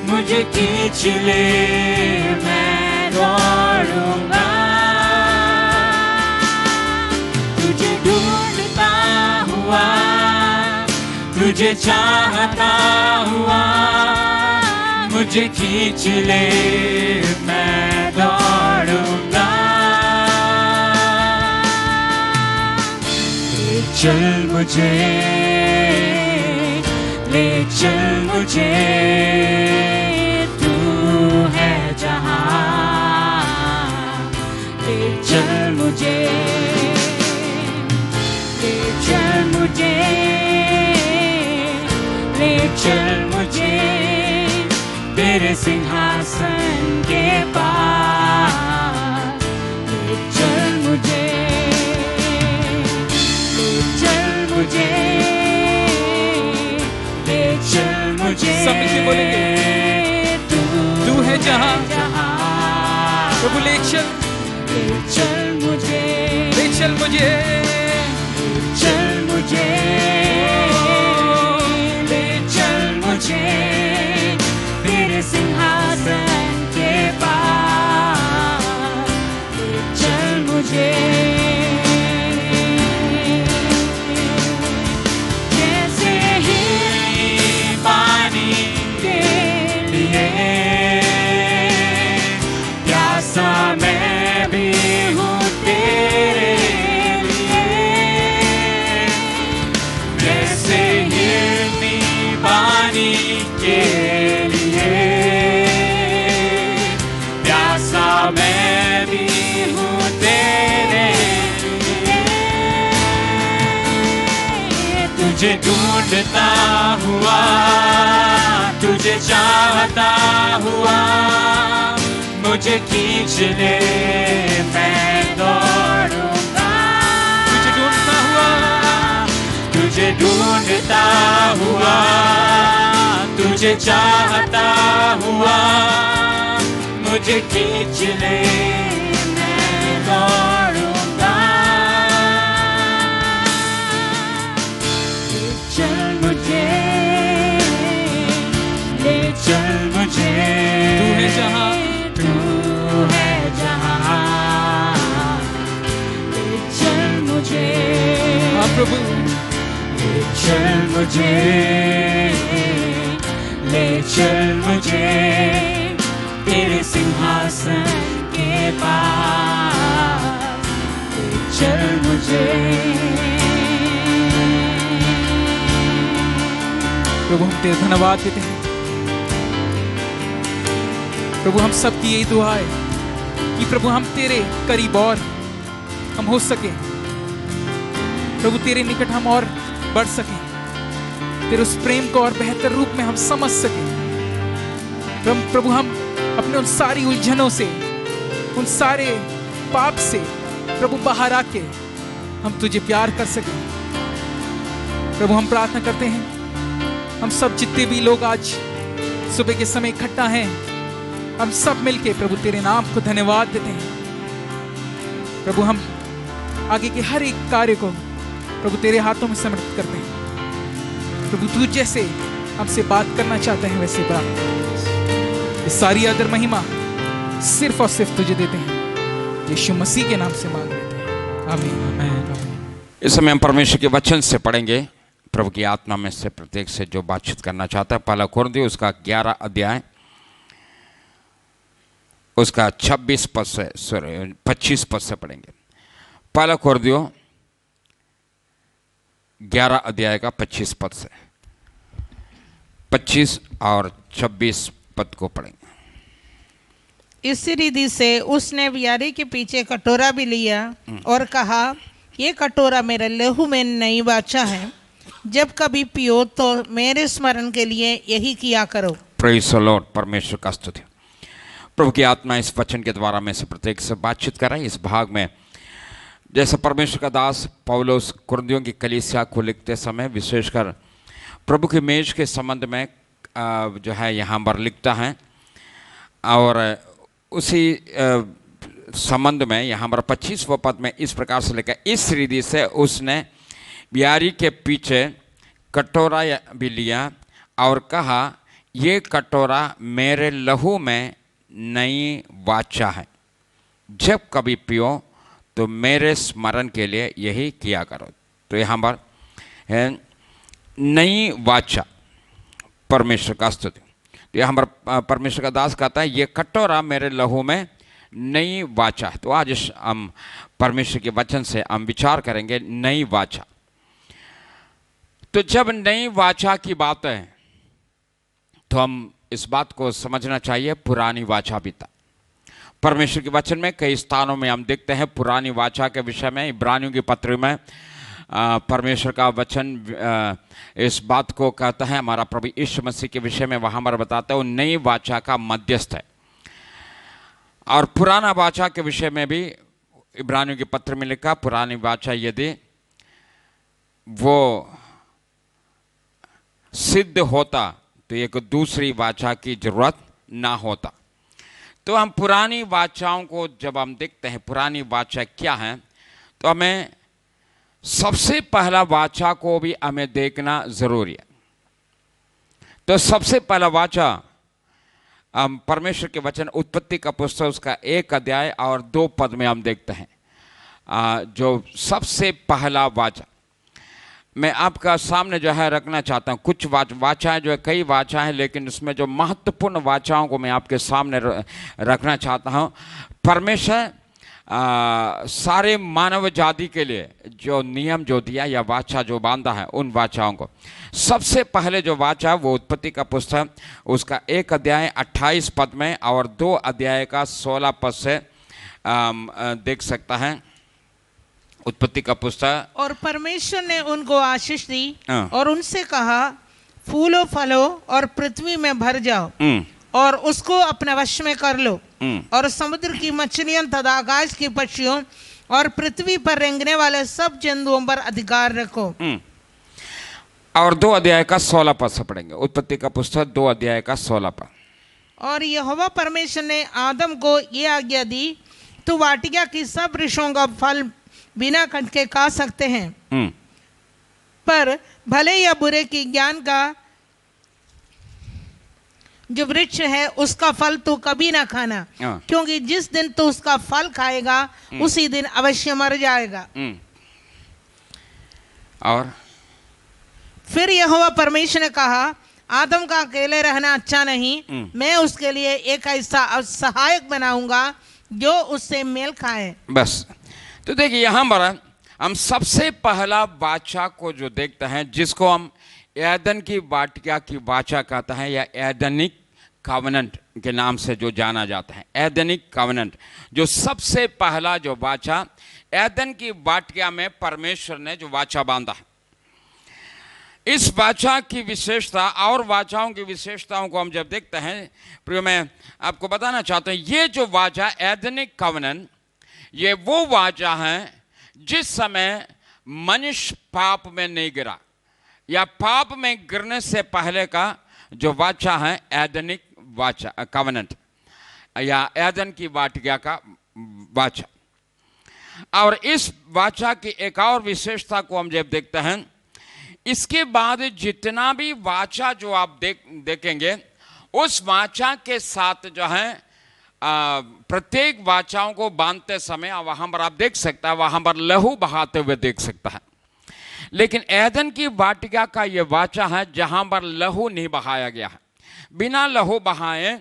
[SPEAKER 4] मुझे खींच ले मैं दौड़ूंगा। तुझे ढूंढता हुआ, तुझे चाहता हुआ मुझे खींच ले, मैं दौड़ूंगा। ले चल मुझे, ले चल मुझे, तू है जहां। ले चल मुझे, ले चल मुझे, ले चल मुझे तेरे सिंहासन के पास। ले चल मुझे, ले चल मुझे, ले चल मुझे।
[SPEAKER 1] सब मिलके बोलेंगे, तू है जहां। प्रभु ले चल,
[SPEAKER 4] ले चल मुझे,
[SPEAKER 1] ले चल मुझे,
[SPEAKER 4] ले चल मुझे, ले चल मुझे तेरे सिंहासन के पास। ले चल मुझे, जैसे ही पानी के लिए प्यासा मैं भी हूँ तेरे लिए। जैसे हिरनी पानी के लिए प्यासा मैं भी हूँ तेरे लिए। तुझे ढूंढता हुआ, तुझे चाहता हुआ मुझे खींच ले, मैं दौड़ूंगा।
[SPEAKER 1] तुझे ढूंढता हुआ,
[SPEAKER 4] तुझे ढूंढता हुआ, तुझे चाहता हुआ मुझे खींच ले, मैं दौड़ूंगा। ले चल मुझे, ले चल मुझे,
[SPEAKER 1] तू है जहां।
[SPEAKER 4] तू है जहां। ले चल मुझे,
[SPEAKER 1] हाँ प्रभु,
[SPEAKER 4] ले चल मुझे, ले चल मुझे तेरे सिंहासन के पास। ले चल मुझे।
[SPEAKER 1] प्रभु हम तेरे धन्यवाद देते हैं। प्रभु हम सब की यही दुआ है कि प्रभु हम तेरे करीब और हम हो सके। प्रभु तेरे निकट हम और बढ़ सके, तेरे उस प्रेम को और बेहतर रूप में हम समझ सके। प्रभु हम अपने उन सारी उलझनों से, उन सारे पाप से प्रभु बाहर आके हम तुझे प्यार कर सके। प्रभु हम प्रार्थना करते हैं, हम सब जितने भी लोग आज सुबह के समय इकट्ठा हैं, हम सब मिलके प्रभु तेरे नाम को धन्यवाद देते हैं। प्रभु हम आगे के हर एक कार्य को प्रभु तेरे हाथों में समर्पित करते हैं। प्रभु तू जैसे हमसे बात करना चाहते हैं वैसे बात। ये सारी आदर महिमा सिर्फ और सिर्फ तुझे देते हैं, यीशु मसीह के नाम से मांग लेते हैं, आमीन। आमीन।
[SPEAKER 2] इस समय हम परमेश्वर के वचन से पढ़ेंगे। प्रभु की आत्मा में से प्रत्येक से जो बातचीत करना चाहता है। पहला कुरिन्थियों उसका 11 अध्याय उसका 26 पद से 25 पद से पढ़ेंगे। पहला कुरिन्थियों 11 अध्याय का 25 पद से 25 और 26 पद को पढ़ेंगे।
[SPEAKER 3] इसी रीति से उसने बियारी के पीछे कटोरा भी लिया और कहा, ये कटोरा मेरे लहू में नई वाचा है, जब कभी पियो तो मेरे स्मरण के लिए यही किया करो।
[SPEAKER 2] Praise the Lord. परमेश्वर का स्तुति। प्रभु की आत्मा इस वचन के द्वारा में से प्रत्येक से बातचीत कर रहा है। इस भाग में जैसे परमेश्वर का दास पौलुस कुरिन्थियों की कलीसिया को लिखते समय विशेषकर प्रभु की मेज के संबंध में जो है यहाँ पर लिखता है, और उसी संबंध में यहाँ पर 25वें पद में इस प्रकार से लिखा, इस रीति से उसने बियारी के पीछे कटोरा भी लिया और कहा, ये कटोरा मेरे लहू में नई वाचा है, जब कभी पियो तो मेरे स्मरण के लिए यही किया करो। तो यहाँ पर नई वाचा, परमेश्वर का स्तुति। तो ये हमारा परमेश्वर का दास कहता है ये कटोरा मेरे लहू में नई वाचा है। तो आज हम परमेश्वर के वचन से हम विचार करेंगे नई वाचा। तो जब नई वाचा की बात है तो हम इस बात को समझना चाहिए पुरानी वाचा भी था। परमेश्वर के वचन में कई स्थानों में हम देखते हैं पुरानी वाचा के विषय में। इब्रानियों की पत्री में परमेश्वर का वचन इस बात को कहता है, हमारा प्रभु यीशु मसीह के विषय में वहाँ पर बताता है वो नई वाचा का मध्यस्थ है। और पुराना वाचा के विषय में भी इब्रानियों के पत्र में लिखा पुरानी वाचा यदि वो सिद्ध होता तो एक दूसरी वाचा की जरूरत ना होता। तो हम पुरानी वाचाओं को जब हम देखते हैं पुरानी वाचा क्या है, तो हमें सबसे पहला वाचा को भी हमें देखना जरूरी है। तो सबसे पहला वाचा हम परमेश्वर के वचन उत्पत्ति का पुस्तक उसका 1 अध्याय और 2 पद में हम देखते हैं जो सबसे पहला वाचा मैं आपका सामने जो है रखना चाहता हूँ। कुछ वाचाएं जो है कई वाचाएं, लेकिन उसमें जो महत्वपूर्ण वाचाओं को मैं आपके सामने रखना चाहता हूँ। परमेश्वर सारे मानव जाति के लिए जो नियम जो दिया या वाचा जो बांधा है उन वाचाओं को, सबसे पहले जो वाचा वो उत्पत्ति का पुस्तक उसका 1 अध्याय 28 पद में और 2 अध्याय का 16 पद से देख सकता है। उत्पत्ति का पुस्तक।
[SPEAKER 3] और परमेश्वर ने उनको आशीष दी और उनसे कहा फूलो फलो और पृथ्वी में भर जाओ और उसको अपने वश में कर लो और समुद्र की मछलियों तथा आकाश की पक्षियों और पृथ्वी पर रेंगने वाले सब जंतुओं पर अधिकार रखो।
[SPEAKER 2] और 2 अध्याय का 16 पद से पढ़ेंगे। उत्पत्ति का पुस्तक 2 अध्याय का 16 पद।
[SPEAKER 3] और यहोवा परमेश्वर ने आदम को ये आज्ञा दी तू वाटिका की सब वृक्षों का फल बिना कट के खा सकते हैं, पर भले या बुरे की ज्ञान का जो वृक्ष है उसका फल तू कभी ना खाना, क्योंकि जिस दिन तू उसका फल खाएगा उसी दिन अवश्य मर जाएगा।
[SPEAKER 2] और
[SPEAKER 3] फिर यहोवा परमेश्वर ने कहा आदम का अकेले रहना अच्छा नहीं, मैं उसके लिए एक ऐसा सहायक बनाऊंगा जो उससे मेल खाए।
[SPEAKER 2] बस तो देखिए यहाँ पर हम सबसे पहला वाचा को जो देखते हैं जिसको हम एदन की वाटिका की वाचा कहता है या एदनिक कवनेंट के नाम से जो जाना जाता है। एदनिक कवनेंट जो सबसे पहला जो वाचा एदन की वाटिका में परमेश्वर ने जो वाचा बांधा है। इस वाचा की विशेषता और वाचाओं की विशेषताओं को हम जब देखते हैं, प्रिय मैं आपको बताना चाहता हूँ ये जो वाचा एदनिक कवनेंट ये वो वाचा है जिस समय मनुष्य पाप में नहीं गिरा या पाप में गिरने से पहले का जो वाचा है एदनिक वाचा कवनेंट या एदन की वाटिका का वाचा। और इस वाचा की एक और विशेषता को हम जब देखते हैं, इसके बाद जितना भी वाचा जो आप देखेंगे उस वाचा के साथ जो है प्रत्येक वाचाओं को बांधते समय वहां पर आप देख सकता है वहां पर लहू बहाते हुए देख सकता है। लेकिन एदन की वाटिका का यह वाचा है जहां पर लहू नहीं बहाया गया है, बिना लहू बहाए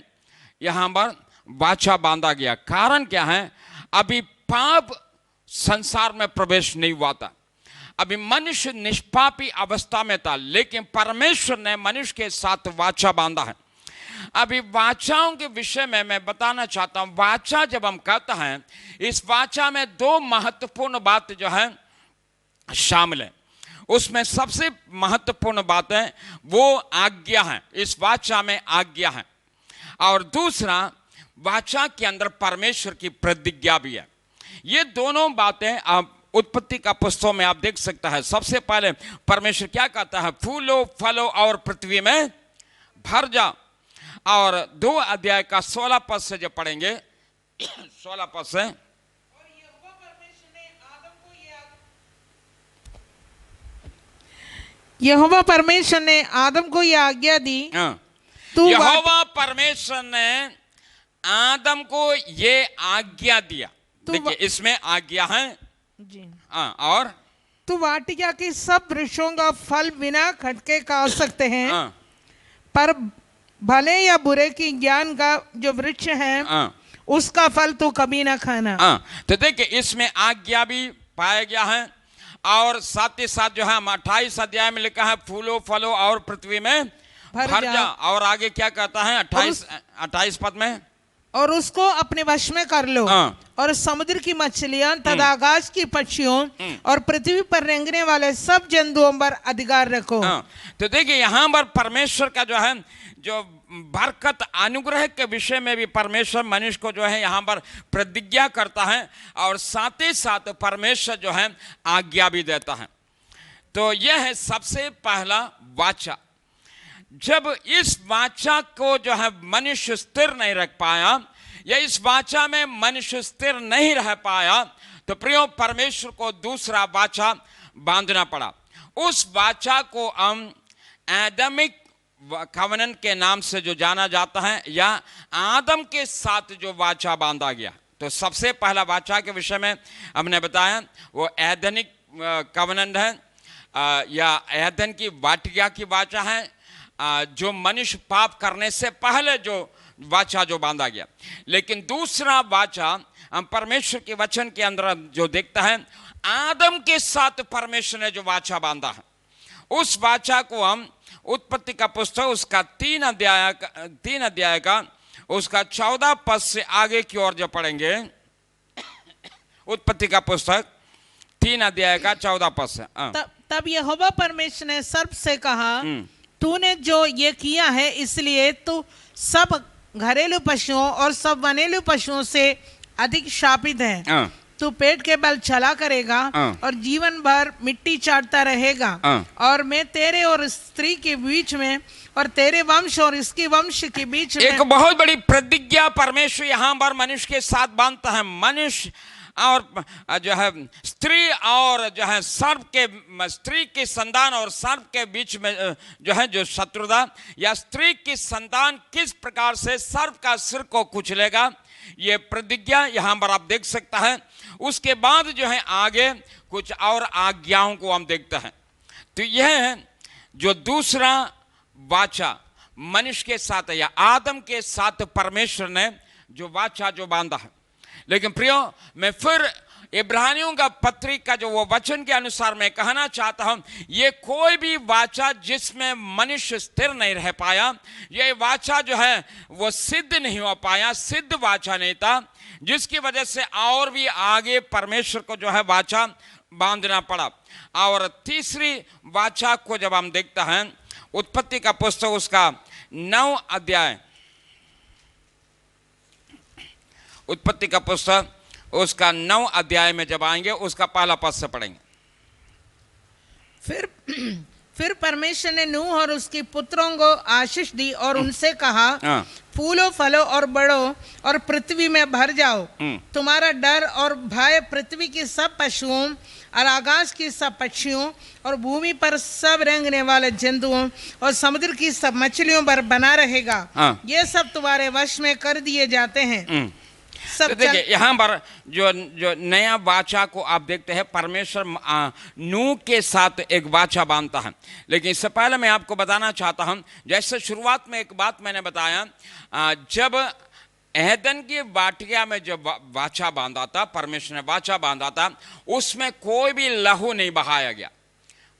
[SPEAKER 2] यहां पर वाचा बांधा गया। कारण क्या है, अभी पाप संसार में प्रवेश नहीं हुआ था, अभी मनुष्य निष्पापी अवस्था में था, लेकिन परमेश्वर ने मनुष्य के साथ वाचा बांधा है। अभी वाचाओं के विषय में मैं बताना चाहता हूं। वाचा जब हम कहते हैं इस वाचा में 2 महत्वपूर्ण बात जो है शामिल है। उसमें सबसे महत्वपूर्ण बात है वो आज्ञा है, इस वाचा में आज्ञा है, और दूसरा वाचा के अंदर परमेश्वर की प्रतिज्ञा भी है। ये दोनों बातें आप उत्पत्ति का पुस्तक में आप देख सकता है। सबसे पहले परमेश्वर क्या कहता है, फूलो फलो और पृथ्वी में भर जा। और 2 अध्याय का 16 पद से जब पढ़ेंगे 16 पद से,
[SPEAKER 3] यहोवा परमेश्वर ने आदम को यह आज्ञा दी
[SPEAKER 2] यहोवा परमेश्वर ने आदम को ये आज्ञा दिया। देखिए इसमें आज्ञा है
[SPEAKER 3] जी।
[SPEAKER 2] और
[SPEAKER 3] तू वाटिका की सब वृक्षों का फल बिना खटके खा सकते हैं,
[SPEAKER 2] हाँ,
[SPEAKER 3] पर भले या बुरे की ज्ञान का जो वृक्ष है
[SPEAKER 2] हाँ,
[SPEAKER 3] उसका फल तू कभी ना खाना।
[SPEAKER 2] हाँ। तो देखिए इसमें आज्ञा भी पाया गया है और साथ ही साथ जो है 28 अध्याय में लिखा है फूलो फलो और पृथ्वी में भर जा। और आगे क्या कहता है 28 पद में,
[SPEAKER 3] और उसको अपने वश में कर लो,
[SPEAKER 2] हाँ।
[SPEAKER 3] और समुद्र की मछलियां तथा आकाश की पक्षियों और पृथ्वी पर रेंगने वाले सब जंतुओं पर अधिकार रखो।
[SPEAKER 2] हाँ। तो देखिए यहाँ पर परमेश्वर का जो है जो बरकत अनुग्रह के विषय में भी परमेश्वर मनुष्य को जो है यहाँ पर प्रतिज्ञा करता है और साथ ही साथ परमेश्वर जो है आज्ञा भी देता है। तो यह है सबसे पहला वाचा। जब इस वाचा को जो है मनुष्य स्थिर नहीं रख पाया या इस वाचा में मनुष्य स्थिर नहीं रह पाया तो प्रियो परमेश्वर को दूसरा वाचा बांधना पड़ा। उस वाचा को हम एडमिक कवनन के नाम से जो जाना जाता है या आदम के साथ जो वाचा बांधा गया। तो सबसे पहला वाचा के विषय में हमने बताया वो एदनिक कवनन है या एदन की वाटिका की वाचा है, जो मनुष्य पाप करने से पहले जो वाचा जो बांधा गया। लेकिन दूसरा वाचा हम परमेश्वर के वचन के अंदर जो देखता है आदम के साथ परमेश्वर ने जो वाचा बांधा है, उस वाचा को हम उत्पत्ति का पुस्तक उसका 3 अध्याय का उसका 14 पद से आगे की ओर जो पढ़ेंगे, उत्पत्ति का पुस्तक 3 अध्याय का 14 पद से।
[SPEAKER 3] तब यहोवा परमेश्वर ने सर्प से कहा, तूने जो ये किया है इसलिए तू सब घरेलू पशुओं और सब वनेलू पशुओं से अधिक शापित है। तू पेट के बल चला करेगा और जीवन भर मिट्टी चाटता रहेगा, और मैं तेरे और स्त्री के बीच में और तेरे वंश और इसके वंश के बीच में
[SPEAKER 2] एक बहुत बड़ी प्रतिज्ञा परमेश्वर यहाँ पर मनुष्य के साथ बांधता है। मनुष्य और जो है स्त्री और जो है सर्प के स्त्री की संतान और सर्प के बीच में जो है जो शत्रुता या स्त्री की संतान किस प्रकार से सर्प का सिर को कुचलेगा, ये प्रतिज्ञा यहाँ पर आप देख सकता है। उसके बाद जो है आगे कुछ और आज्ञाओं को हम देखते हैं। तो यह है जो दूसरा वाचा मनुष्य के साथ या आदम के साथ परमेश्वर ने जो वाचा जो बांधा है। लेकिन प्रियो मैं फिर इब्रानियों का पत्री का जो वो वचन के अनुसार मैं कहना चाहता हूं, ये कोई भी वाचा जिसमें मनुष्य स्थिर नहीं रह पाया, ये वाचा जो है वो सिद्ध नहीं हो पाया, सिद्ध वाचा नहीं था, जिसकी वजह से और भी आगे परमेश्वर को जो है वाचा बांधना पड़ा। और तीसरी वाचा को जब हम देखते हैं उत्पत्ति का पुस्तक उसका 9 अध्याय, उत्पत्ति का पुस्तक उसका 9 अध्याय में जब आएंगे उसका पहला पद से पढ़ेंगे।
[SPEAKER 3] फिर परमेश्वर ने नूह और उसके पुत्रों को आशीष दी और उनसे कहा, फूलो फलो और बढ़ो और पृथ्वी में भर जाओ। तुम्हारा डर और भय पृथ्वी के सब पशुओं और आकाश की सब पक्षियों और भूमि पर सब रेंगने वाले जंतुओं और समुद्र की सब मछलियों पर बना रहेगा। ये सब तुम्हारे वश में कर दिए जाते हैं।
[SPEAKER 2] तो देखिए यहाँ पर जो नया वाचा को आप देखते हैं परमेश्वर नूह के साथ एक वाचा बांधता है। लेकिन इससे पहले मैं आपको बताना चाहता हूँ, जैसे शुरुआत में एक बात मैंने बताया, जब एदन की वाटिका में जब वाचा बांधा था, परमेश्वर ने वाचा बांधा था, उसमें कोई भी लहू नहीं बहाया गया,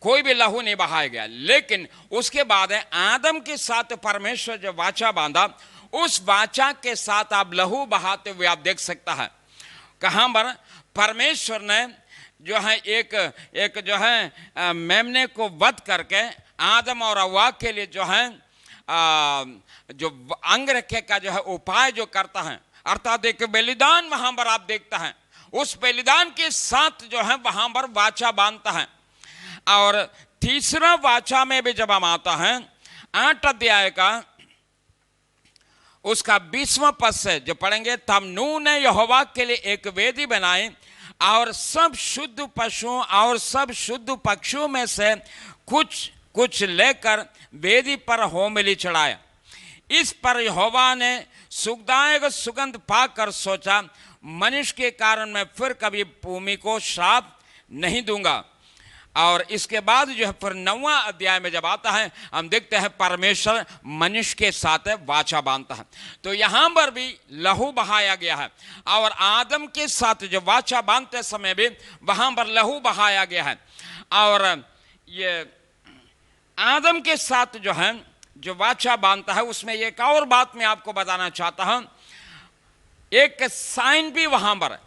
[SPEAKER 2] कोई भी लहू नहीं बहाया गया। लेकिन उसके बाद आदम के साथ परमेश्वर जब वाचा बांधा, उस वाचा के साथ आप लहू बहाते हुए आप देख सकता है। कहाँ पर परमेश्वर ने जो है एक जो है मेमने को वध करके आदम और हव्वा के लिए जो है जो अंग रखे का जो है उपाय जो करता है, अर्थात एक बलिदान वहां पर आप देखता है, उस बलिदान के साथ जो है वहां पर वाचा बांधता है। और तीसरा वाचा में भी जब हम आता है 8 अध्याय का उसका 20वां पद से जो पढ़ेंगे, तब नूह ने यहोवा के लिए एक वेदी बनाई और सब शुद्ध पशुओं और सब शुद्ध पक्षियों में से कुछ कुछ लेकर वेदी पर होमबलि चढ़ाया। इस पर यहोवा ने सुखदायक सुगंध पाकर सोचा, मनुष्य के कारण मैं फिर कभी भूमि को श्राप नहीं दूंगा। और इसके बाद जो है फिर 9वां अध्याय में जब आता है हम देखते हैं परमेश्वर मनुष्य के साथ वाचा बांधता है। तो यहां पर भी लहू बहाया गया है और आदम के साथ जो वाचा बांधते समय भी वहां पर लहू बहाया गया है। और ये आदम के साथ जो है जो वाचा बांधता है उसमें एक और बात मैं आपको बताना चाहता हूं, एक साइन भी वहां पर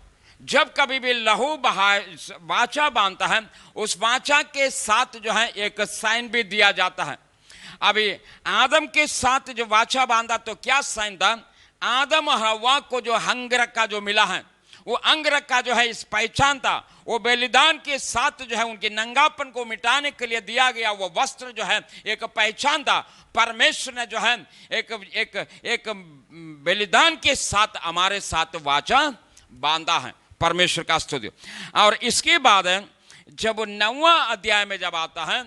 [SPEAKER 2] जब कभी भी लहू वाचा बांधता है उस वाचा के साथ जो है एक साइन भी दिया जाता है। अभी आदम के साथ जो वाचा बांधा तो क्या साइन था, आदम और हव्वा को जो अंगरख का जो मिला है वो अंगरख का जो है इस पहचान था, वो बलिदान के साथ जो है उनके नंगापन को मिटाने के लिए दिया गया वो वस्त्र जो है एक पहचान था। परमेश्वर ने जो है एक बलिदान के साथ हमारे साथ वाचा बांधा है। परमेश्वर का स्तुति। और इसके बाद जब 9वां अध्याय में जब आता है,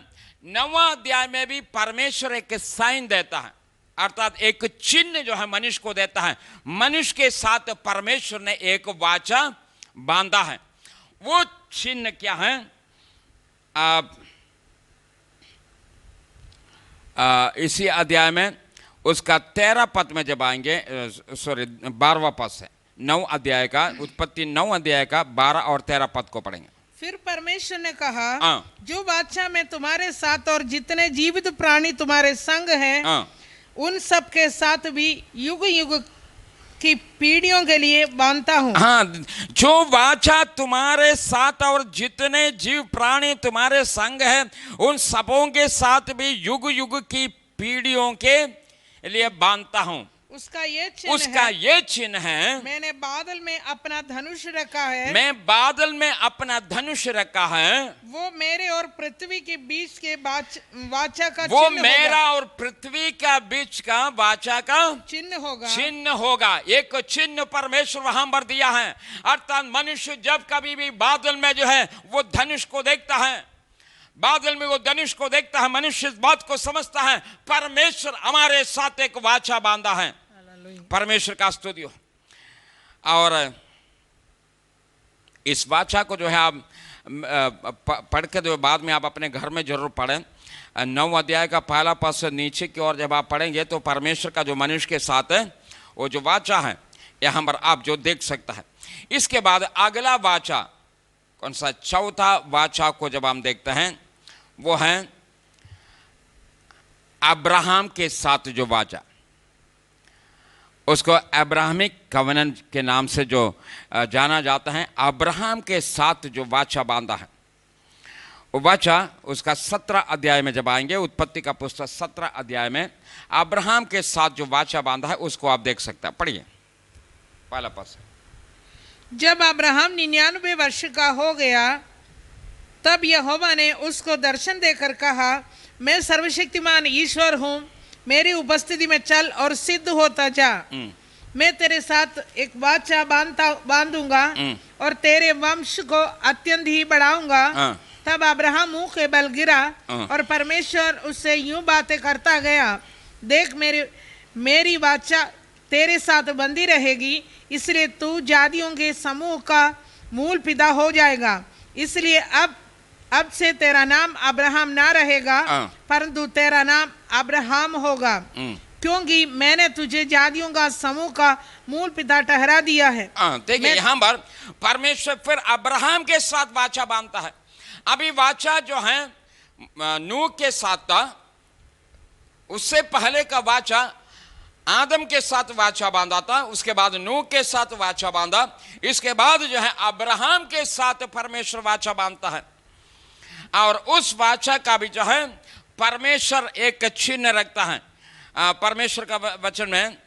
[SPEAKER 2] 9वां अध्याय में भी परमेश्वर एक साइन देता है, अर्थात एक चिन्ह जो है मनुष्य को देता है। मनुष्य के साथ परमेश्वर ने एक वाचा बांधा है। वो चिन्ह क्या है? इसी अध्याय में उसका 13 पद में जब आएंगे, 12वां पद से 9 अध्याय का, उत्पत्ति 9 अध्याय का 12 और 13 पद को पढ़ेंगे।
[SPEAKER 3] फिर परमेश्वर ने कहा, जो वाचा मैं तुम्हारे साथ और जितने जीवित प्राणी तुम्हारे संग हैं उन सब के साथ भी युग युग की पीढ़ियों के लिए बांधता हूँ।
[SPEAKER 2] हाँ, जो वाचा तुम्हारे साथ और जितने जीव प्राणी तुम्हारे संग है उन सबों के साथ भी युग युग की पीढ़ियों के लिए बांधता हूँ।
[SPEAKER 3] उसका ये चिन्ह है, मैंने बादल में अपना धनुष रखा है।
[SPEAKER 2] मैं बादल में अपना धनुष रखा है।
[SPEAKER 3] वो मेरे और पृथ्वी के बीच के वाचा का
[SPEAKER 2] वो मेरा और पृथ्वी का बीच का वाचा का चिन्ह होगा। एक चिन्ह परमेश्वर वहां पर दिया है, अर्थात मनुष्य जब कभी भी बादल में जो है वो धनुष को देखता है, बादल में वो धनुष को देखता है, मनुष्य इस बात को समझता है परमेश्वर हमारे साथ एक वाचा बांधा है। परमेश्वर का स्तुति हो। और इस वाचा को जो है आप पढ़ के जो बाद में आप अपने घर में जरूर पढ़ें। 9 अध्याय का पहला पद से नीचे की ओर जब आप पढ़ेंगे तो परमेश्वर का जो मनुष्य के साथ है वो जो वाचा है यहाँ पर आप जो देख सकता है। इसके बाद अगला वाचा कौन सा, चौथा वाचा को जब हम देखते हैं वो है अब्राहम के साथ जो वाचा, उसको अब्राहमिक कवनेंट के नाम से जो जाना जाता है। अब्राहम के साथ जो वाचा बांधा है वो वाचा उसका 17 अध्याय में जब आएंगे, उत्पत्ति का पुस्तक 17 अध्याय में अब्राहम के साथ जो वाचा बांधा है उसको आप देख सकते हैं। पढ़िए पहला पद।
[SPEAKER 3] जब अब्राहम 99 वर्ष का हो गया तब यहोवा ने उसको दर्शन देकर कहा, मैं सर्वशक्तिमान ईश्वर हूँ, मेरी उपस्थिति में चल और सिद्ध होता जा। मैं तेरे साथ एक वाचा बांधूंगा और तेरे वंश को अत्यंत ही बढ़ाऊंगा। तब अब्राहम मुंह के बल गिरा और परमेश्वर उससे यूं बातें करता गया, देख मेरी वाचा तेरे साथ बंधी रहेगी, इसलिए तू जातियों के समूह का मूल पिता हो जाएगा। इसलिए अब से तेरा नाम अब्राहम ना रहेगा परंतु तेरा नाम अब्राहम होगा, क्योंकि मैंने तुझे जातियों का समूह का मूल पिता ठहरा दिया है।
[SPEAKER 2] देखिए यहाँ पर परमेश्वर फिर अब्राहम के साथ वाचा बांधता है। अभी वाचा जो है नूह के साथ था, उससे पहले का वाचा आदम के साथ वाचा बांधा था, उसके बाद नूह के साथ वाचा बांधा, इसके बाद जो है अब्राहम के साथ परमेश्वर वाचा बांधता है। और उस वाचा का भी जो है परमेश्वर एक चिन्ह रखता है। परमेश्वर का वचन में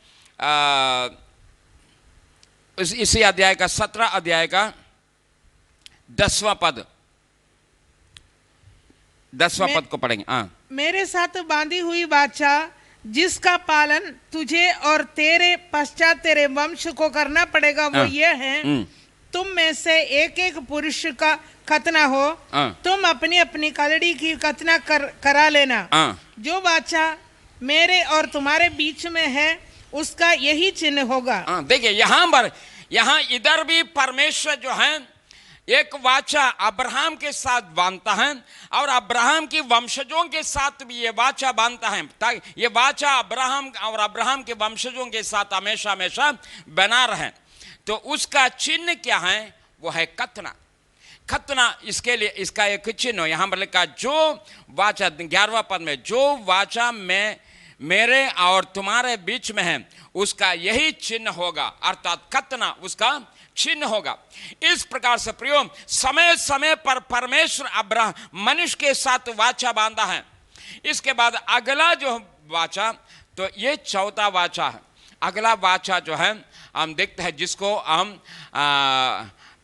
[SPEAKER 2] इसी अध्याय का 17 अध्याय का 10वां पद को पढ़ेंगे।
[SPEAKER 3] मेरे साथ बांधी हुई वाचा जिसका पालन तुझे और तेरे पश्चात तेरे वंश को करना पड़ेगा वो ये है, तुम में से एक एक पुरुष का खतना हो, तुम अपनी अपनी कलड़ी की खतना करा लेना। जो वाचा मेरे और तुम्हारे बीच में है उसका यही चिन्ह होगा।
[SPEAKER 2] देखिए यहाँ पर इधर भी परमेश्वर जो है
[SPEAKER 5] एक वाचा अब्राहम के साथ बांधता है और अब्राहम की वंशजों के साथ भी ये वाचा बांधता है, ताकि ये वाचा अब्राहम और अब्राहम के वंशजों के साथ हमेशा हमेशा बना रहे। तो उसका चिन्ह क्या है? वो है खतना। खतना इसके लिए इसका एक चिन्ह यहाँ पर लिखा, जो वाचा 11वां पद में, जो वाचा में मेरे और तुम्हारे बीच में है उसका यही चिन्ह होगा, अर्थात खतना उसका चिन्ह होगा। इस प्रकार से प्रियो, समय समय पर परमेश्वर अब्राहम मनुष्य के साथ वाचा बांधा है। इसके बाद अगला जो वाचा, तो ये चौथा वाचा है। अगला वाचा जो है हम देखते हैं, जिसको हम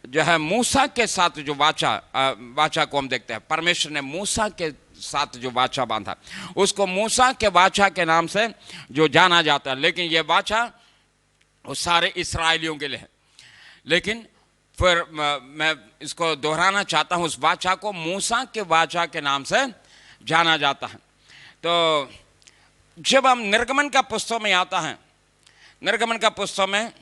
[SPEAKER 5] जो है मूसा के साथ जो वाचा को हम देखते हैं। परमेश्वर ने मूसा के साथ जो वाचा बांधा, उसको मूसा के वाचा के नाम से जो जाना जाता है। लेकिन ये वाचा वो सारे इस्राएलियों के लिए है। लेकिन फिर मैं इसको दोहराना चाहता हूँ, उस वाचा को मूसा के वाचा के नाम से जाना जाता है। तो जब हम निर्गमन का पुस्तक में आता है, निर्गमन का पुस्तक में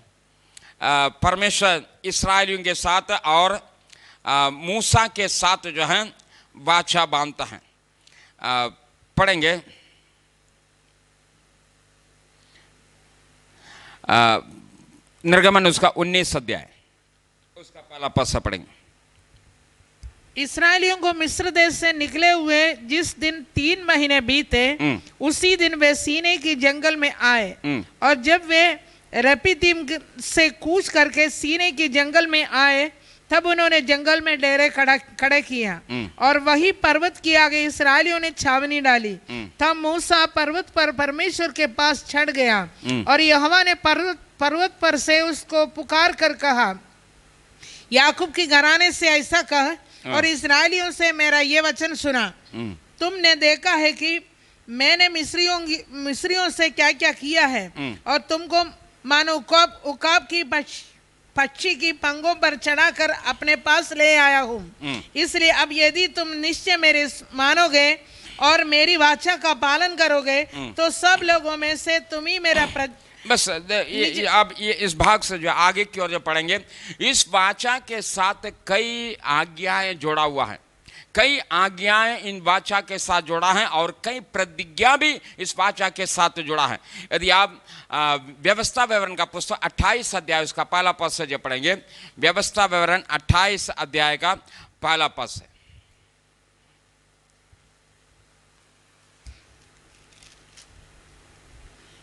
[SPEAKER 5] परमेश्वर इस्राएलियों के साथ और मूसा के साथ जो है वाचा बांधता है। पढ़ेंगे निर्गमन उसका 19 अध्याय, उसका पहला पद पढ़ेंगे।
[SPEAKER 3] इस्राएलियों को मिस्र देश से निकले हुए जिस दिन 3 महीने बीते, उसी दिन वे सीनै की जंगल में आए। और जब वे रपीदीम से कूच करके सीनै की जंगल में आए, तब उन्होंने जंगल में डेरे खड़े किया और वही पर्वत के आगे इस्राएलियों ने छावनी डाली। तब मूसा पर्वत पर परमेश्वर के पास चढ़ गया और यहोवा ने पर्वत पर से उसको पुकार कर कहा, याकूब की घराने से ऐसा कह और इस्राएलियों से मेरा ये वचन सुना, तुमने देखा है कि मैंने मिस्रियों से क्या क्या किया है और तुमको मानो उकाब की पक्षी की पंगों पर चढ़ाकर अपने पास ले आया हूँ। इसलिए अब यदि तुम निश्चय मेरे मानोगे और मेरी वाचा का पालन करोगे, तो सब लोगों में से तुम ही मेरा
[SPEAKER 5] बस अब ये इस भाग से जो आगे की ओर जो पढ़ेंगे, इस वाचा के साथ कई आज्ञाएं जोड़ा हुआ है। कई आज्ञाएं इन वाचा के साथ जोड़ा है और कई प्रतिज्ञा भी इस वाचा के साथ जुड़ा है। यदि आप व्यवस्था विवरण का पुस्तक 28 अध्याय उसका पहला पद से जो पढ़ेंगे, व्यवस्था विवरण 28 अध्याय का पहला पद से,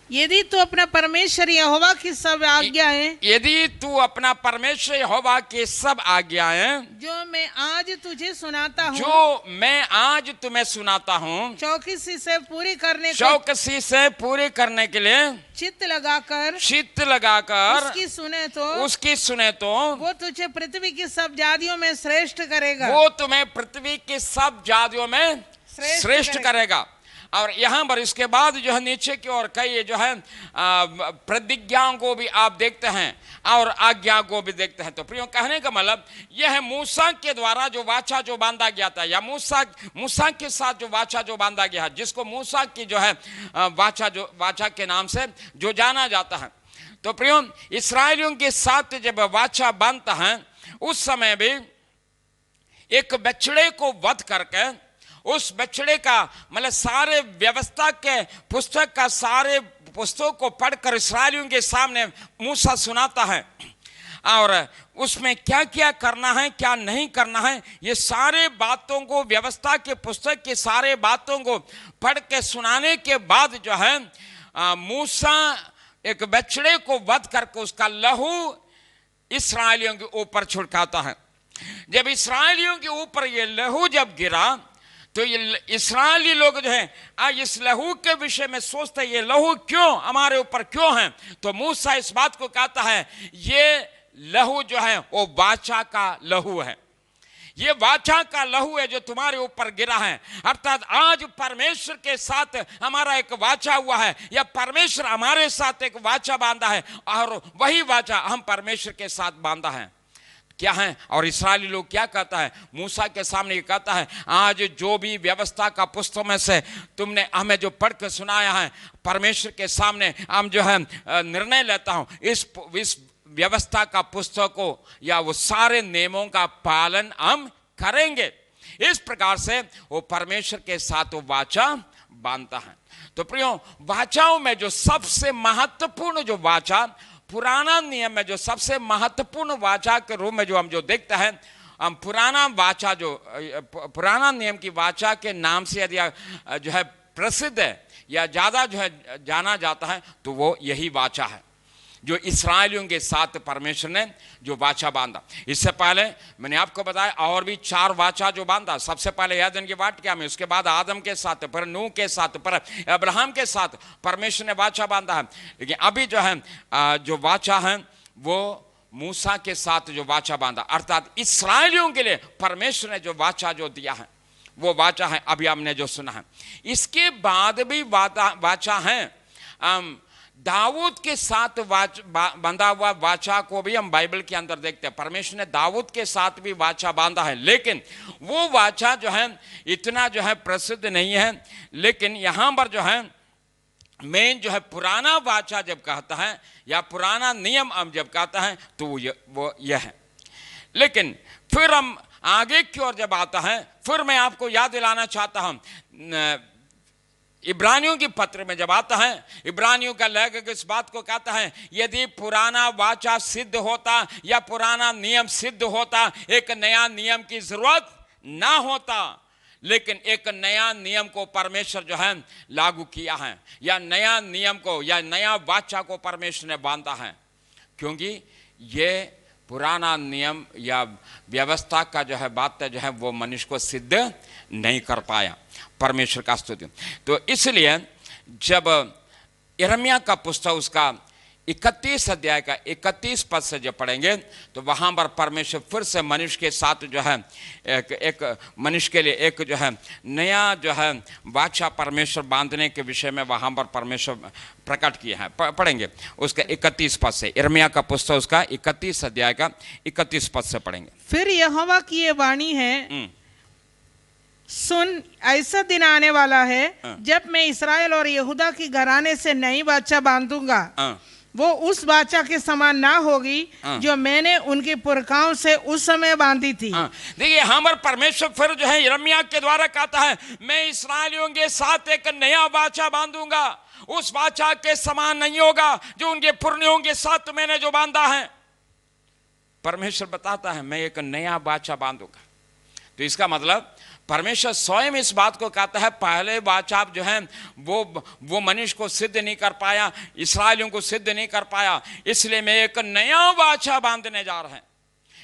[SPEAKER 3] यदि तू अपना परमेश्वर यहोवा की सब आज्ञाएं,
[SPEAKER 5] यदि तू अपना परमेश्वर यहोवा की सब आज्ञाएं
[SPEAKER 3] जो मैं आज तुझे सुनाता हूँ,
[SPEAKER 5] जो मैं आज तुम्हें सुनाता हूँ,
[SPEAKER 3] चौकसी से पूरी करने
[SPEAKER 5] के लिए
[SPEAKER 3] चित्त लगाकर
[SPEAKER 5] उसकी सुने तो
[SPEAKER 3] वो तुझे पृथ्वी की सब जातियों में श्रेष्ठ करेगा।
[SPEAKER 5] वो तुम्हें पृथ्वी की सब जातियों में श्रेष्ठ करेगा। और यहाँ पर इसके बाद जो है नीचे की ओर कई जो है प्रतिज्ञाओं को भी आप देखते हैं और आज्ञा को भी देखते हैं। तो प्रियो, कहने का मतलब यह है मूसा के द्वारा जो वाचा जो बांधा गया था, या मूसा के साथ जो वाचा जो बांधा गया है, जिसको मूसा की जो है वाचा के नाम से जो जाना जाता है। तो प्रियो, इस्राएलियों के साथ जब वाचा बांधता है, उस समय भी एक बछड़े को वध करके, उस बछड़े का मतलब सारे व्यवस्था के पुस्तक का सारे पुस्तकों को पढ़कर इस्राएलियों के सामने मूसा सुनाता है और उसमें क्या क्या करना है क्या नहीं करना है, ये सारे बातों को, व्यवस्था के पुस्तक के सारे बातों को पढ़ के सुनाने के बाद जो है मूसा एक बछड़े को वध करके उसका लहू इस्राएलियों के ऊपर छिड़काता है। जब इस्राएलियों के ऊपर ये लहू जब गिरा, तो ये इस्राएली लोग जो है आज इस लहू के विषय में सोचते हैं, ये लहू क्यों हमारे ऊपर क्यों है। तो मूसा इस बात को कहता है, ये लहू जो है वो वाचा का लहू है, ये वाचा का लहू है जो तुम्हारे ऊपर गिरा है। अर्थात आज परमेश्वर के साथ हमारा एक वाचा हुआ है, या परमेश्वर हमारे साथ एक वाचा बांधा है और वही वाचा हम परमेश्वर के साथ बांधा है। क्या है? और इस्राएली लोग क्या कहता है? मूसा के सामने ये कहता है, आज जो भी व्यवस्था का पुस्तक में से तुमने हमें जो पढ़ के सुनाया है, परमेश्वर के सामने हम जो है निर्णय लेता हूं, इस व्यवस्था का पुस्तकों या वो सारे नियमों का पालन हम करेंगे। इस प्रकार से वो परमेश्वर के साथ वो वाचा बांधता है। तो प्रियो, वाचाओं में जो सबसे महत्वपूर्ण जो वाचा, पुराना नियम में जो सबसे महत्वपूर्ण वाचा के रूप में जो हम जो देखते हैं, हम पुराना वाचा जो पुराना नियम की वाचा के नाम से यदि जो है प्रसिद्ध है या ज़्यादा जो है जाना जाता है, तो वो यही वाचा है जो इस्राएलियों के साथ परमेश्वर ने जो वाचा बांधा। इससे पहले मैंने आपको बताया और भी 4 वाचा जो बांधा। सबसे पहले यादन की वाटिका में, उसके बाद आदम के साथ, फिर नूह के साथ, फिर अब्राहम के साथ परमेश्वर ने वाचा बांधा है। लेकिन अभी जो है जो वाचा है वो मूसा के साथ जो वाचा बांधा, अर्थात इस्राएलियों के लिए परमेश्वर ने जो वाचा जो दिया है वो वाचा है अभी हमने जो सुना है। इसके बाद भी वाचा है दाऊद के साथ बांधा हुआ वाचा को भी हम बाइबल के अंदर देखते हैं। परमेश्वर ने दाऊद के साथ भी वाचा बांधा है, लेकिन वो वाचा जो है इतना जो है प्रसिद्ध नहीं है। लेकिन यहाँ पर जो है मेन जो है पुराना वाचा जब कहता है या पुराना नियम हम जब कहता है तो वो यह है। लेकिन फिर हम आगे की ओर जब आता है, फिर मैं आपको याद दिलाना चाहता हूं, इब्रानियों की पत्र में जब आता है, इब्रानियों का लेखक इस बात को कहता है, यदि पुराना वाचा सिद्ध होता या पुराना नियम सिद्ध होता, एक नया नियम की जरूरत ना होता। लेकिन एक नया नियम को परमेश्वर जो है लागू किया है, या नया नियम को या नया वाचा को परमेश्वर ने बांधा है, क्योंकि ये पुराना नियम या व्यवस्था का जो है बात जो है वो मनुष्य को सिद्ध नहीं कर पाया। परमेश्वर का स्तुति। तो इसलिए जब यिर्मयाह का पुस्तक उसका 31 अध्याय का 31 पद से जब पढ़ेंगे तो वहाँ पर परमेश्वर फिर से मनुष्य के साथ जो है एक मनुष्य के लिए एक जो है नया जो है वाचा परमेश्वर बांधने के विषय में वहाँ पर परमेश्वर प्रकट किया है। पढ़ेंगे उसका 31 पद से, यिर्मयाह का पुस्तक उसका 31 अध्याय का 31 पद से पढ़ेंगे।
[SPEAKER 3] फिर यहोवा की ये वाणी है, सुन, ऐसा दिन आने वाला है जब मैं इस्राएल और यहूदा की घराने से नई वाचा बांधूंगा, वो उस वाचा के समान ना होगी जो मैंने उनके पुरखाओं से उस समय बांधी थी।
[SPEAKER 5] देखिए हमारे परमेश्वर फिर जो है यिर्मयाह के द्वारा कहता है, मैं इस्राएलियों के साथ एक नया वाचा बांधूंगा, उस वाचा के समान नहीं होगा जो उनके पुरनियों के साथ मैंने जो बांधा है। परमेश्वर बताता है मैं एक नया वाचा बांधूंगा। तो इसका मतलब परमेश्वर स्वयं इस बात को कहता है, पहले वाचा जो है वो मनुष्य को सिद्ध नहीं कर पाया, इस्राएलियों को सिद्ध नहीं कर पाया, इसलिए मैं एक नया वाचा बांधने जा रहा है।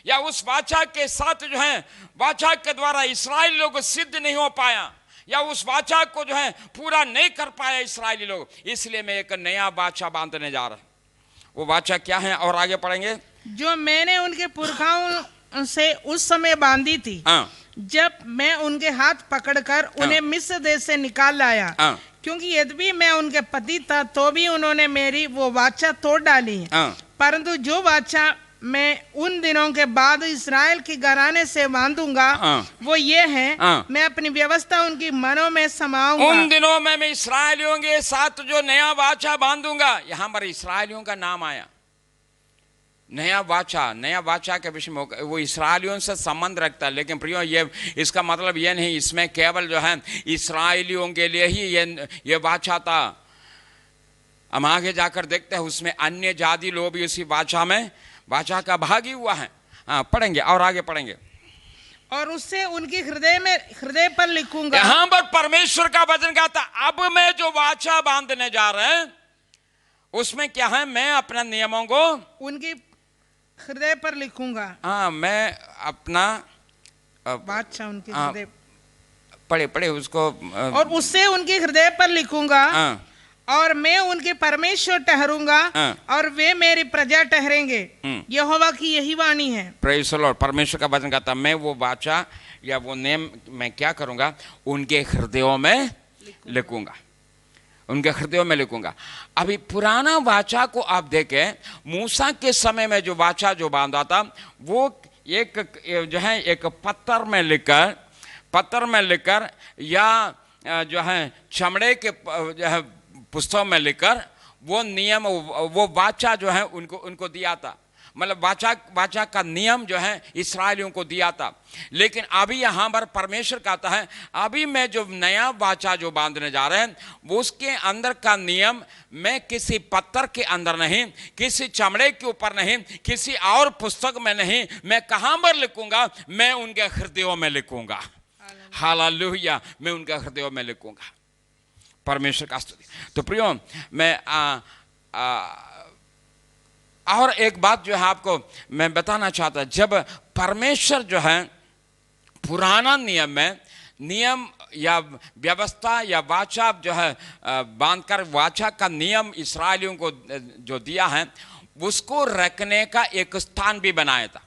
[SPEAKER 5] या उस वाचा के साथ जो है वाचा के द्वारा इस्राएली लोग सिद्ध नहीं हो पाया, या उस वाचा को जो है पूरा नहीं कर पाया इस्राएली लोग, इसलिए मैं एक नया वाचा बांधने जा रहा हूं। वो वाचा क्या है और आगे पढ़ेंगे।
[SPEAKER 3] जो मैंने उनके पुरखाओं से उस समय बांधी थी, जब मैं उनके हाथ पकड़कर उन्हें मिस्र देश से निकाल लाया, क्योंकि यद्यपि मैं उनके पति था तो भी उन्होंने मेरी वो वाचा तोड़ डाली। परंतु जो वाचा मैं उन दिनों के बाद इस्राएल की घराने से बांधूंगा वो ये है, मैं अपनी व्यवस्था उनकी मनों में समाऊंगा।
[SPEAKER 5] उन दिनों में मैं इस्राएलियों के साथ जो नया वाचा बांधूंगा, यहाँ पर इस्राएलियों का नाम आया। नया वाचा के विषय में वो इस्राएलियों से संबंध रखता है, लेकिन प्रियो ये इसका मतलब ये नहीं इसमें केवल जो है इस्राएलियों के लिए ही ये वाचा था। हम आगे जाकर देखते हैं उसमें अन्य जाति लोग भी उसी वाचा का भागी हुआ है। पढ़ेंगे और आगे पढ़ेंगे।
[SPEAKER 3] और उससे उनकी हृदय पर लिखूंगा।
[SPEAKER 5] यहाँ पर परमेश्वर का वचन कहता, अब मैं जो वाचा बांधने जा रहे हैं उसमें क्या है, मैं अपना नियमों को
[SPEAKER 3] उनकी हृदय पर लिखूंगा।
[SPEAKER 5] मैं अपना
[SPEAKER 3] वाचा उनके हृदय
[SPEAKER 5] पढ़े उसको।
[SPEAKER 3] और उससे उनके हृदय पर लिखूंगा, और मैं उनके परमेश्वर ठहरूंगा और वे मेरी प्रजा ठहरेंगे। यहोवा की यही वाणी है।
[SPEAKER 5] Praise the Lord. परमेश्वर का वचन कहता, मैं वो वाचा या वो नियम मैं क्या करूंगा, उनके हृदयों में लिखूंगा, उनके हृदयों में लिखूंगा। अभी पुराना वाचा को आप देखें, मूसा के समय में जो वाचा जो बांधा था वो एक जो है एक पत्थर में लिखकर या जो है चमड़े के जो है पुस्तकों में लिखकर वो नियम वो वाचा जो है उनको दिया था। मतलब वाचा का नियम जो है इस्राएलियों को दिया था। लेकिन अभी यहाँ पर परमेश्वर कहता है अभी मैं जो नया वाचा जो बांधने जा रहे हैं वो उसके अंदर का नियम मैं किसी पत्थर के अंदर नहीं, किसी चमड़े के ऊपर नहीं, किसी और पुस्तक में नहीं, मैं कहाँ पर लिखूंगा? मैं उनके हृदयों में लिखूंगा। हालेलुया, मैं उनके हृदयों में लिखूंगा। परमेश्वर का स्तुति। तो प्रियो, मैं और एक बात जो है आपको मैं बताना चाहता, जब परमेश्वर जो है पुराना नियम में नियम या व्यवस्था या वाचा जो है बांधकर वाचा का नियम इस्राएलियों को जो दिया है उसको रखने का एक स्थान भी बनाया था।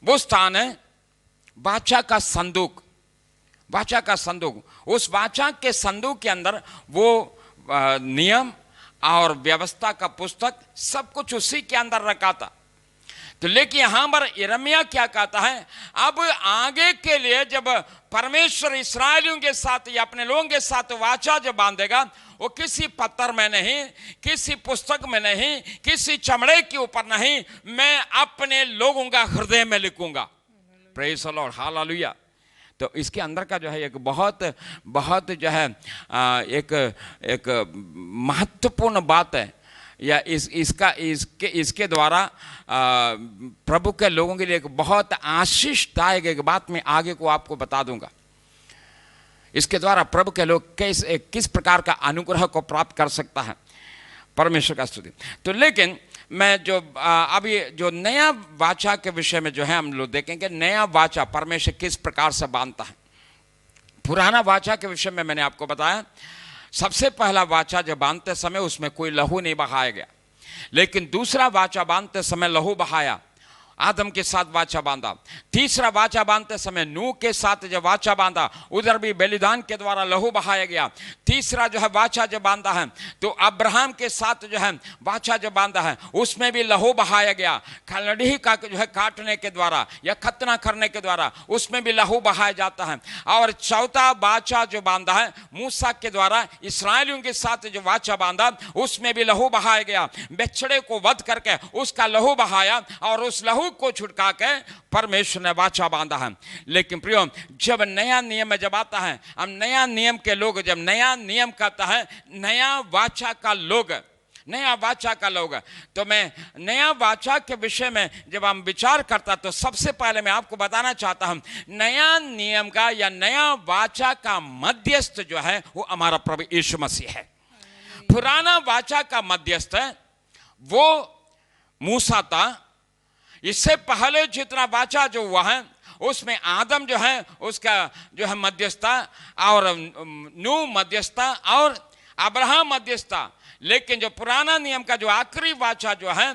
[SPEAKER 5] वो स्थान है वाचा का संदूक। वाचा का संदूक, उस वाचा के संदूक के अंदर वो नियम और व्यवस्था का पुस्तक सब कुछ उसी के अंदर रखा था। तो लेकिन यहां पर यिर्मयाह क्या कहता है, अब आगे के लिए जब परमेश्वर इस्राएलियों के साथ या अपने लोगों के साथ वाचा जब बांधेगा वो किसी पत्थर में नहीं, किसी पुस्तक में नहीं, किसी चमड़े के ऊपर नहीं, मैं अपने लोगों का हृदय में लिखूंगा। Praise the Lord, hallelujah. तो इसके अंदर का जो है एक बहुत बहुत जो है एक महत्वपूर्ण बात है, या इसके द्वारा प्रभु के लोगों के लिए एक बहुत आशीषदायक एक बात मैं आगे को आपको बता दूंगा। इसके द्वारा प्रभु के लोग किस प्रकार का अनुग्रह को प्राप्त कर सकता है। परमेश्वर का स्तुति। तो लेकिन मैं जो अभी जो नया वाचा के विषय में जो है हम लोग देखेंगे, नया वाचा परमेश्वर किस प्रकार से बांधता है। पुराना वाचा के विषय में मैंने आपको बताया, सबसे पहला वाचा जब बांधते समय उसमें कोई लहू नहीं बहाया गया, लेकिन दूसरा वाचा बांधते समय लहू बहाया, आदम के साथ वाचा बांधा। तीसरा वाचा बांधते समय नूह के साथ जब वाचा बांधा उधर भी बलिदान के द्वारा लहू बहाया गया। तीसरा जो है वाचा जब बांधा है तो अब्राहम के साथ जो है वाचा जब बांधा है उसमें भी लहू बहाया गया। खलड़ी का जो है काटने के द्वारा या खतना करने के द्वारा उसमें भी लहू बहाया जाता है। और चौथा वाचा जो बांधा है मूसा के द्वारा इस्राएलियों के साथ जो वाचा बांधा उसमें भी लहू बहाया गया। बछड़े को वध करके उसका लहू बहाया और उस लहू को छुटका के परमेश्वर ने वाचा बांधा है। लेकिन प्रियो, जब नया नियम में जब आता है, हम नया नियम के लोग, जब नया नियम कहता है नया वाचा का लोग, नया वाचा का लोग, तो मैं नया वाचा के विषय में जब हम विचार करता तो सबसे पहले मैं आपको बताना चाहता हूं नया नियम का या नया वाचा का मध्यस्थ जो है वो हमारा प्रभु यीशु मसीह है। पुराना वाचा का मध्यस्थ वो मूसा था। इससे पहले जितना वाचा जो हुआ है उसमें आदम जो है उसका जो है मध्यस्थता और नूह मध्यस्थता और अब्राहम मध्यस्थता। लेकिन जो पुराना नियम का जो आखिरी वाचा जो है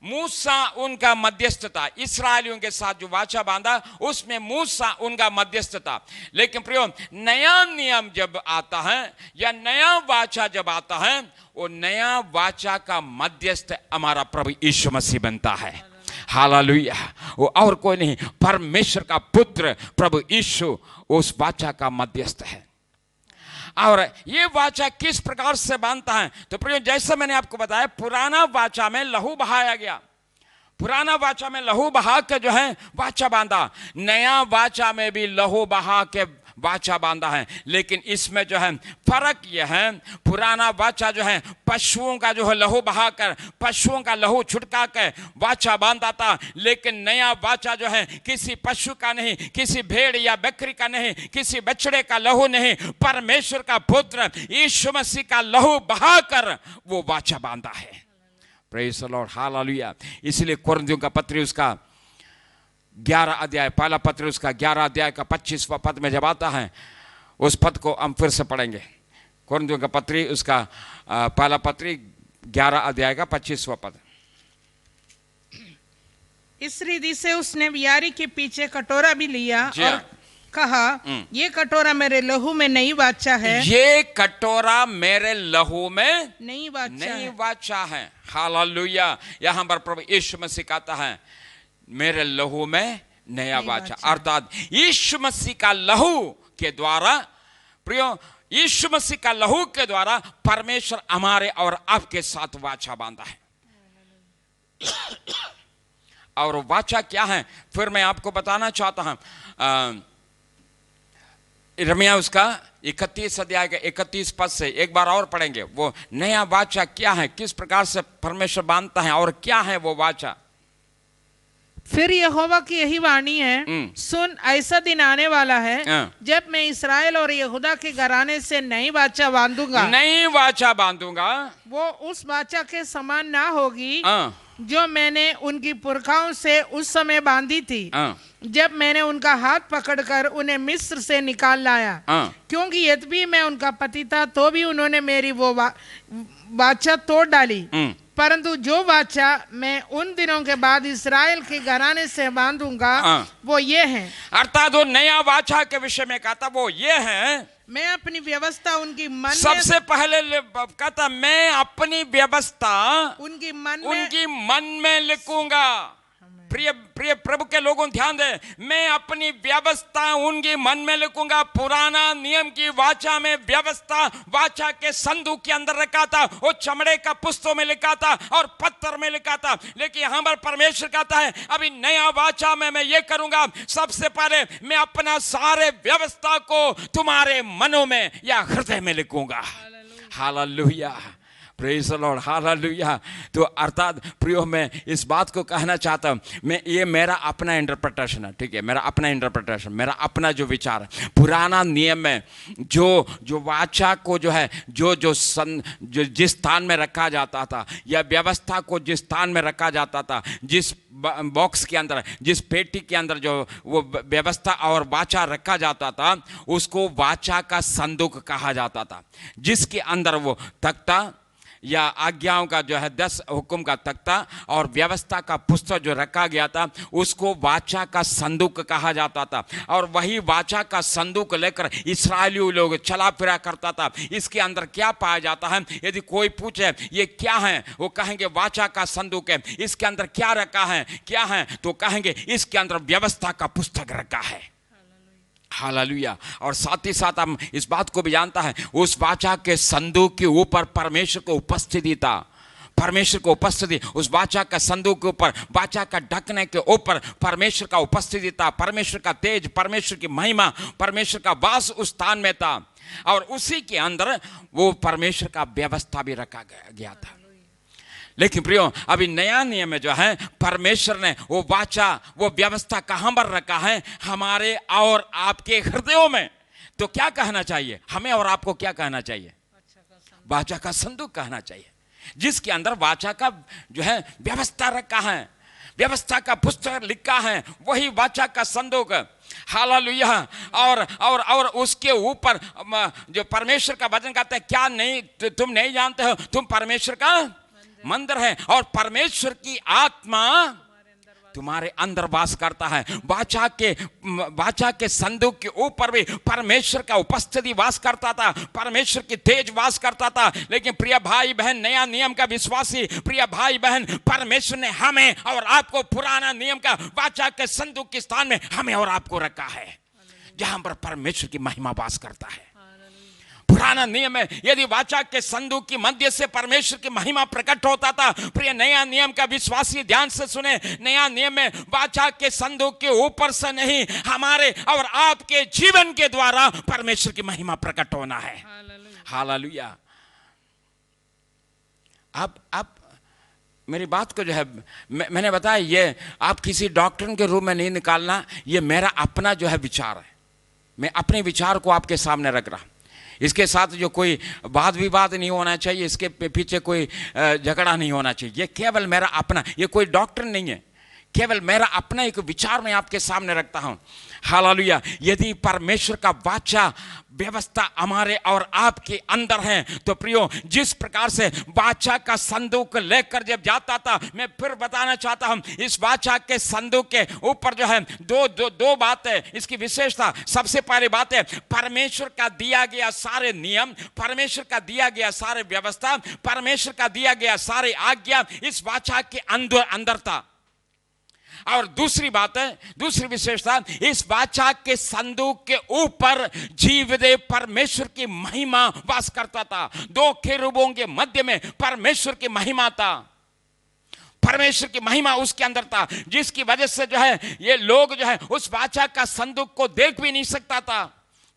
[SPEAKER 5] मूसा उनका मध्यस्थता, इस्राएलियों के साथ जो वाचा बांधा उसमें मूसा उनका मध्यस्थता। लेकिन प्रियो, नया नियम जब आता है या नया वाचा जब आता है वो नया वाचा का मध्यस्थ हमारा प्रभु यीशु मसीह बनता है। हालेलुया। वो और कोई नहीं, परमेश्वर का पुत्र प्रभु यीशु उस वाचा का मध्यस्थ है। और ये वाचा किस प्रकार से बांधता है, तो प्रियो जैसे मैंने आपको बताया पुराना वाचा में लहू बहाया गया, पुराना वाचा में लहू बहा के जो है वाचा बांधा, नया वाचा में भी लहू बहा के वाचा बांधा है। लेकिन इसमें जो है फर्क यह है, पुराना वाचा जो है पशुओं का जो है लहू बहाकर, पशुओं का लहू छुटका के वाचा बांधा था। लेकिन नया वाचा जो है किसी पशु का नहीं, किसी भेड़ या बकरी का नहीं, किसी बछड़े का लहू नहीं, परमेश्वर का पुत्र यीशु मसीह का लहू बहाकर वो वाचा बांधा है। Praise the Lord, hallelujah. इसलिए कुरिन्थियों का पत्री उसका 11 अध्याय, पहला पत्र उसका 11 अध्याय का 25वां पद में जब आता है उस पद को हम फिर से पढ़ेंगे। कुरिन्थियों का पत्री उसका पहला पत्री 11 अध्याय का 25वां पद।
[SPEAKER 3] इस रीति से उसने यारी के पीछे कटोरा भी लिया और कहा, ये कटोरा मेरे लहू में नई वाचा है,
[SPEAKER 5] ये कटोरा मेरे लहू में
[SPEAKER 3] नई
[SPEAKER 5] वाचा है। हालेलुया। यहाँ पर प्रभु यीशु मसीह कहता है मेरे लहू में नया वाचा, अर्थात यीशु मसीह का लहू के द्वारा, प्रियो यीशु मसीह का लहू के द्वारा परमेश्वर हमारे और आपके साथ वाचा बांधा है। और वाचा क्या है फिर मैं आपको बताना चाहता हूं। यिर्मयाह उसका 31 अध्याय का 31 पद से एक बार और पढ़ेंगे। वो नया वाचा क्या है, किस प्रकार से परमेश्वर बांधता है और क्या है वो वाचा।
[SPEAKER 3] फिर यहोवा की यही वाणी है, सुन ऐसा दिन आने वाला है जब मैं इस्राएल और यहूदा के घराने से नई वाचा बांधूंगा।
[SPEAKER 5] नई वाचा बांधूंगा,
[SPEAKER 3] वो उस वाचा के समान ना होगी जो मैंने उनकी पुरखाओं से उस समय बांधी थी जब मैंने उनका हाथ पकड़कर उन्हें मिस्र से निकाल लाया। क्योंकि यद्यपि मैं उनका पति था तो भी उन्होंने मेरी वो वाचा तोड़ डाली। परंतु जो वाचा मैं उन दिनों के बाद इस्राएल के घराने से बांधूंगा वो ये है।
[SPEAKER 5] अर्थात वो नया वाचा के विषय में कहता वो ये है,
[SPEAKER 3] मैं अपनी व्यवस्था उनकी मन
[SPEAKER 5] सबसे पहले कहता मैं अपनी व्यवस्था
[SPEAKER 3] उनकी
[SPEAKER 5] मन में लिखूंगा। प्रिय प्रिय प्रभु के लोगों ध्यान दे, मैं अपनी व्यवस्था उनके मन में लिखूंगा। पुराना नियम की वाचा में व्यवस्था वाचा के संदूक के अंदर रखा था, वो चमड़े का पुस्तकों में लिखा था और पत्थर में लिखा था। लेकिन यहां पर परमेश्वर कहता है अभी नया वाचा में मैं ये करूंगा, सबसे पहले मैं अपना सारे व्यवस्था को तुम्हारे मनों में या हृदय में लिखूंगा। Hallelujah, praise the Lord, hallelujah. तो अर्थात प्रियो मैं इस बात को कहना चाहता हूँ, मैं ये मेरा अपना इंटरप्रिटेशन है, ठीक है, मेरा अपना इंटरप्रिटेशन, मेरा अपना जो विचार है। पुराना नियम में जो वाचा को जो है जो जिस स्थान में रखा जाता था या व्यवस्था को जिस स्थान में रखा जाता था, जिस बॉक्स के अंदर, जिस पेटी के अंदर जो वो व्यवस्था और वाचा रखा जाता था उसको वाचा का संदूक कहा जाता था। जिसके अंदर वो तख्ता या आज्ञाओं का जो है 10 हुक्म का तख्ता और व्यवस्था का पुस्तक जो रखा गया था उसको वाचा का संदूक कहा जाता था। और वही वाचा का संदूक लेकर इस्राएली लोग चला फिरा करता था। इसके अंदर क्या पाया जाता है, यदि कोई पूछे ये क्या है, वो कहेंगे वाचा का संदूक है। इसके अंदर क्या रखा है, क्या है, तो कहेंगे इसके अंदर व्यवस्था का पुस्तक रखा है। हालेलुया। और साथ ही साथ हम इस बात को भी जानता है उस वाचा के संदूक के ऊपर परमेश्वर को उपस्थिति था। परमेश्वर को उपस्थिति उस वाचा का संदूक के ऊपर, वाचा का ढकने के ऊपर परमेश्वर का उपस्थिति था। परमेश्वर का तेज, परमेश्वर की महिमा, परमेश्वर का वास उस स्थान में था। और उसी के अंदर वो परमेश्वर का व्यवस्था भी रखा गया था। लेकिन प्रियो अभी नया नियम में जो है परमेश्वर ने वो वाचा, वो व्यवस्था कहां पर रखा है, हमारे और आपके हृदयों में। तो क्या कहना चाहिए हमें और आपको, क्या कहना चाहिए, वाचा का संदूक कहना चाहिए, जिसके अंदर वाचा का जो है व्यवस्था रखा है, व्यवस्था का पुस्तक लिखा है, वही वाचा का संदूक। हालेलुया। और उसके ऊपर जो परमेश्वर का वचन कहते हैं, क्या नहीं तुम नहीं जानते हो तुम परमेश्वर का मंदिर है और परमेश्वर की आत्मा तुम्हारे अंदर वास करता है। वाचा के संदूक के ऊपर भी परमेश्वर का उपस्थिति वास करता था, परमेश्वर की तेज वास करता था। लेकिन प्रिय भाई बहन, नया नियम का विश्वासी प्रिय भाई बहन, परमेश्वर ने हमें और आपको पुराना नियम का वाचा के संदूक के स्थान में हमें और आपको रखा है, जहां पर परमेश्वर की महिमा वास करता है। पुराना नियम में यदि वाचा के संदूक की मध्य से परमेश्वर की महिमा प्रकट होता था, प्रिय नया नियम का विश्वासी ध्यान से सुने, नया नियम में वाचा के संदूक के ऊपर से नहीं, हमारे और आपके जीवन के द्वारा परमेश्वर की महिमा प्रकट होना है। हालेलुया। अब मेरी बात को जो है मैंने बताया, ये आप किसी डॉक्टर के रूप में नहीं निकालना, ये मेरा अपना जो है विचार है। मैं अपने विचार को आपके सामने रख रहा। इसके साथ जो कोई वाद विवाद नहीं होना चाहिए, इसके पीछे कोई झगड़ा नहीं होना चाहिए। ये केवल मेरा अपना, ये कोई डॉक्टर नहीं है, केवल मेरा अपना एक विचार मैं आपके सामने रखता हूं। हालेलुया। यदि परमेश्वर का वाचा व्यवस्था हमारे और आपके अंदर है तो प्रियो, जिस प्रकार से वाचा का संदूक लेकर जब जाता था, मैं फिर बताना चाहता हूं, इस वाचा के संदूक के ऊपर जो है दो बातें, इसकी विशेषता। सबसे पहली बात है परमेश्वर का दिया गया सारे नियम, परमेश्वर का दिया गया सारे व्यवस्था, परमेश्वर का दिया गया सारे आज्ञा इस वाचा के अंदर था। और दूसरी बात है, दूसरी विशेषता, इस वाचा के संदूक के ऊपर जीवदेव परमेश्वर की महिमा वास करता था। 2 केरूबों के मध्य में परमेश्वर की महिमा था। परमेश्वर की महिमा उसके अंदर था, जिसकी वजह से जो है ये लोग जो है उस वाचा का संदूक को देख भी नहीं सकता था,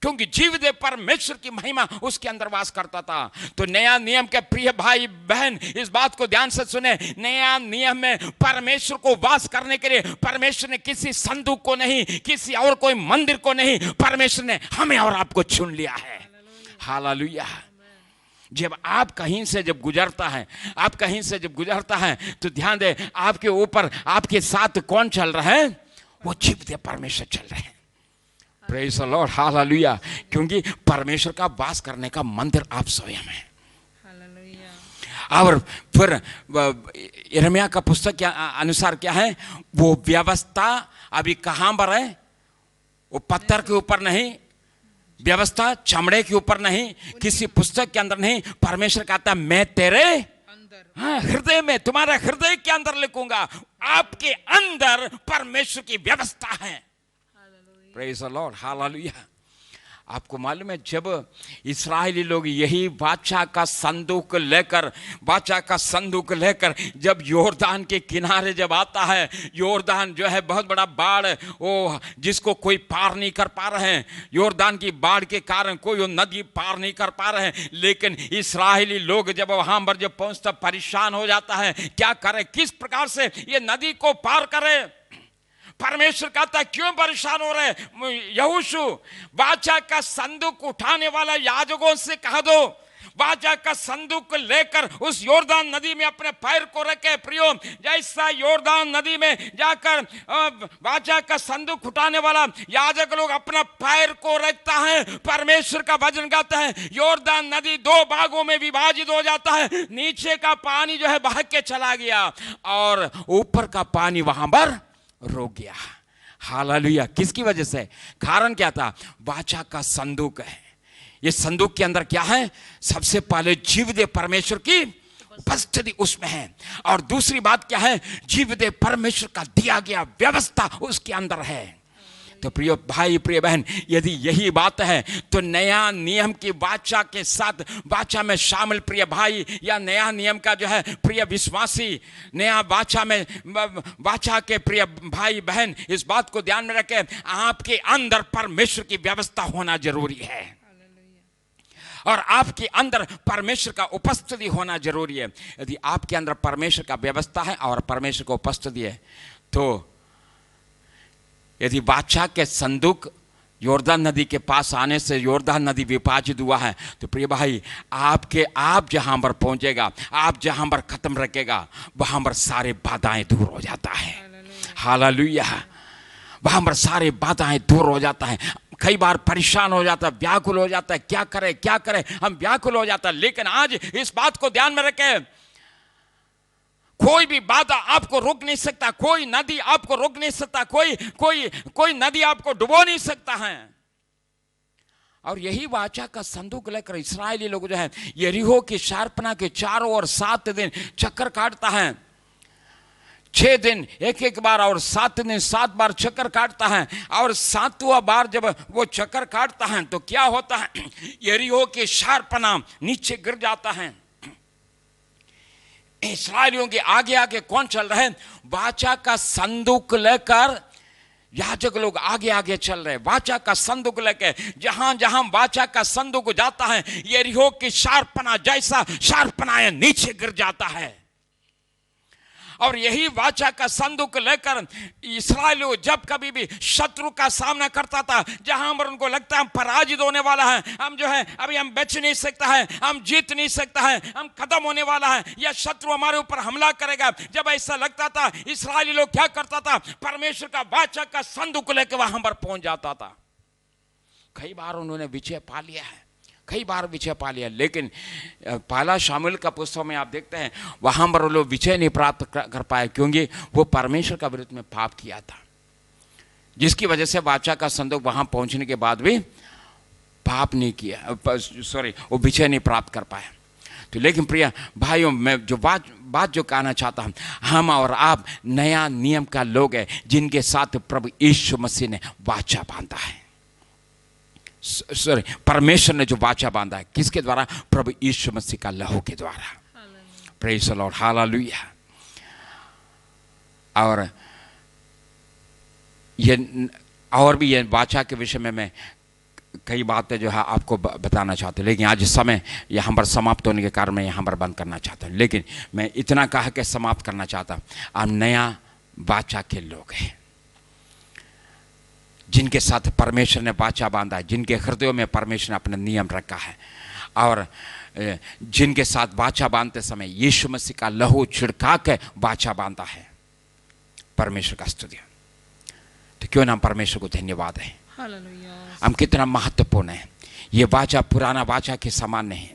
[SPEAKER 5] क्योंकि जीवित परमेश्वर की महिमा उसके अंदर वास करता था। तो नया नियम के प्रिय भाई बहन इस बात को ध्यान से सुने, नया नियम में परमेश्वर को वास करने के लिए परमेश्वर ने किसी संदूक को नहीं, किसी और कोई मंदिर को नहीं, परमेश्वर ने हमें और आपको चुन लिया है। हालेलुया। जब आप कहीं से जब गुजरता है, आप कहीं से जब गुजरता है तो ध्यान दे, आपके ऊपर आपके साथ कौन चल रहा है? वो जीवित परमेश्वर चल रहे हैं। Praise the Lord, hallelujah. क्योंकि परमेश्वर का वास करने का मंदिर आप स्वयं है। और फिर यिर्मयाह का पुस्तक के अनुसार क्या है, वो व्यवस्था अभी कहां पर है? वो पत्थर के ऊपर नहीं, व्यवस्था चमड़े के ऊपर नहीं, किसी पुस्तक के अंदर नहीं। परमेश्वर कहता है मैं तेरे हृदय में, तुम्हारे हृदय के अंदर लिखूंगा। आपके अंदर परमेश्वर की व्यवस्था है। Praise the Lord, hallelujah. आपको मालूम है, जब इस्राएली लोग यही वाचा का संदूक लेकर जब योरदान के किनारे जब आता है, योरदान जो है बहुत बड़ा बाढ़, वो जिसको कोई पार नहीं कर पा रहे हैं, योरदान की बाढ़ के कारण कोई वो नदी पार नहीं कर पा रहे हैं। लेकिन इस्राएली लोग जब वहां पर जब पहुंचता परेशान हो जाता है, क्या करे, किस प्रकार से ये नदी को पार करे। परमेश्वर कहता है क्यों परेशान हो रहे? यहोशू, वाचा का संदूक उठाने वाला याजकों से कह दो, वाचा का संदूक लेकर उस योरदान नदी में अपने पैर को रखे। प्रियो, जैसा योरदान नदी में जाकर वाचा का संदूक उठाने वाला याजक लोग अपना पैर को रखता है, परमेश्वर का वचन कहता है योरदान नदी दो भागों में विभाजित हो जाता है। नीचे का पानी जो है बह के चला गया और ऊपर का पानी वहां पर रोक गया। हालेलुया। किसकी वजह से? कारण क्या था? वाचा का संदूक है। ये संदूक के अंदर क्या है? सबसे पहले जीवित परमेश्वर की उपस्थिति उसमें है, और दूसरी बात क्या है? जीवित परमेश्वर का दिया गया व्यवस्था उसके अंदर है। तो प्रिय भाई, प्रिय बहन, यदि यही बात है तो नया नियम की वाचा के साथ, वाचा में शामिल प्रिय भाई या नया नियम का जो है प्रिय विश्वासी, नया वाचा में वाचा के प्रिय भाई बहन, इस बात को ध्यान में रखें, आपके अंदर परमेश्वर की व्यवस्था होना जरूरी है और आपके अंदर परमेश्वर का उपस्थिति होना जरूरी है। यदि आपके अंदर परमेश्वर का व्यवस्था है और परमेश्वर का उपस्थिति है, तो यदि वाचा के संदूक योरदान नदी के पास आने से योरदान नदी विभाजित हुआ है, तो प्रिय भाई, आप जहां पर पहुंचेगा, आप जहां पर खत्म रखेगा, वहां पर सारे बाधाएं दूर हो जाता है। हालेलुया। वहां पर सारे बाधाएं दूर हो जाता है। कई बार परेशान हो जाता है, व्याकुल हो जाता है, क्या करें, हम व्याकुल हो जाता है। लेकिन आज इस बात को ध्यान में रखें, कोई भी बाधा आपको रोक नहीं सकता, कोई नदी आपको रोक नहीं सकता, कोई नदी आपको डुबो नहीं सकता है। और यही वाचा का संदूक लेकर इस्राएली लोग जो है यरीहो की शहरपनाह के चारों ओर 7 दिन चक्कर काटता है। 6 दिन एक बार और 7 दिन 7 बार चक्कर काटता है। और 7वां बार जब वो चक्कर काटता है तो क्या होता है? यरीहो की शहरपनाह नीचे गिर जाता है। इस्राएलियों के आगे आगे कौन चल रहे हैं? वाचा का संदूक लेकर याजक लोग आगे आगे चल रहे हैं। वाचा का संदूक लेकर जहां जहां वाचा का संदूक जाता है, यरीहो की शहरपनाह जैसा शहरपनाह नीचे गिर जाता है। और यही वाचा का संदूक लेकर इस्राएल जब कभी भी शत्रु का सामना करता था, जहां पर उनको लगता है हम पराजित होने वाला है, हम जो है अभी हम बच नहीं सकता है, हम जीत नहीं सकता है, हम खत्म होने वाला है, या शत्रु हमारे ऊपर हमला करेगा, जब ऐसा लगता था इस्राएली लोग क्या करता था? परमेश्वर का वाचा का संदूक लेकर वहां पर पहुंच जाता था। कई बार उन्होंने विजय पा लिया है, लेकिन पहला शामुएल का पुस्तक में आप देखते हैं वहां पर लोग विजय नहीं प्राप्त कर पाए, क्योंकि वो परमेश्वर का विरुद्ध में पाप किया था, जिसकी वजह से वाचा का संदूक वहां पहुंचने के बाद भी पाप नहीं किया, वो विजय नहीं प्राप्त कर पाया। तो लेकिन प्रिय भाइयों, मैं जो बात जो कहना चाहता हूं, हम और आप नया नियम का लोग हैं जिनके साथ प्रभु यीशु मसीह ने वाचा बांधा है। परमेश्वर ने जो वाचा बांधा है, किसके द्वारा? प्रभु यीशु मसीह का लहू के द्वारा। Praise the Lord, hallelujah. और ये और भी ये वाचा के विषय में मैं कई बातें जो है आपको बताना चाहता हूँ, लेकिन आज समय यहाँ पर समाप्त होने के कारण मैं यहाँ पर बंद करना चाहता हूँ। लेकिन मैं इतना कहा कि समाप्त करना चाहता हूँ, आप नया वाचा के लोग हैं जिनके साथ परमेश्वर ने वाचा बांधा है, जिनके हृदयों में परमेश्वर ने अपना नियम रखा है, और जिनके साथ वाचा बांधते समय यीशु मसीह का लहू छिड़का के वाचा बांधा है। परमेश्वर का स्तुति। तो क्यों ना परमेश्वर को धन्यवाद है। हम कितना महत्वपूर्ण है। ये वाचा पुराना वाचा के समान नहीं,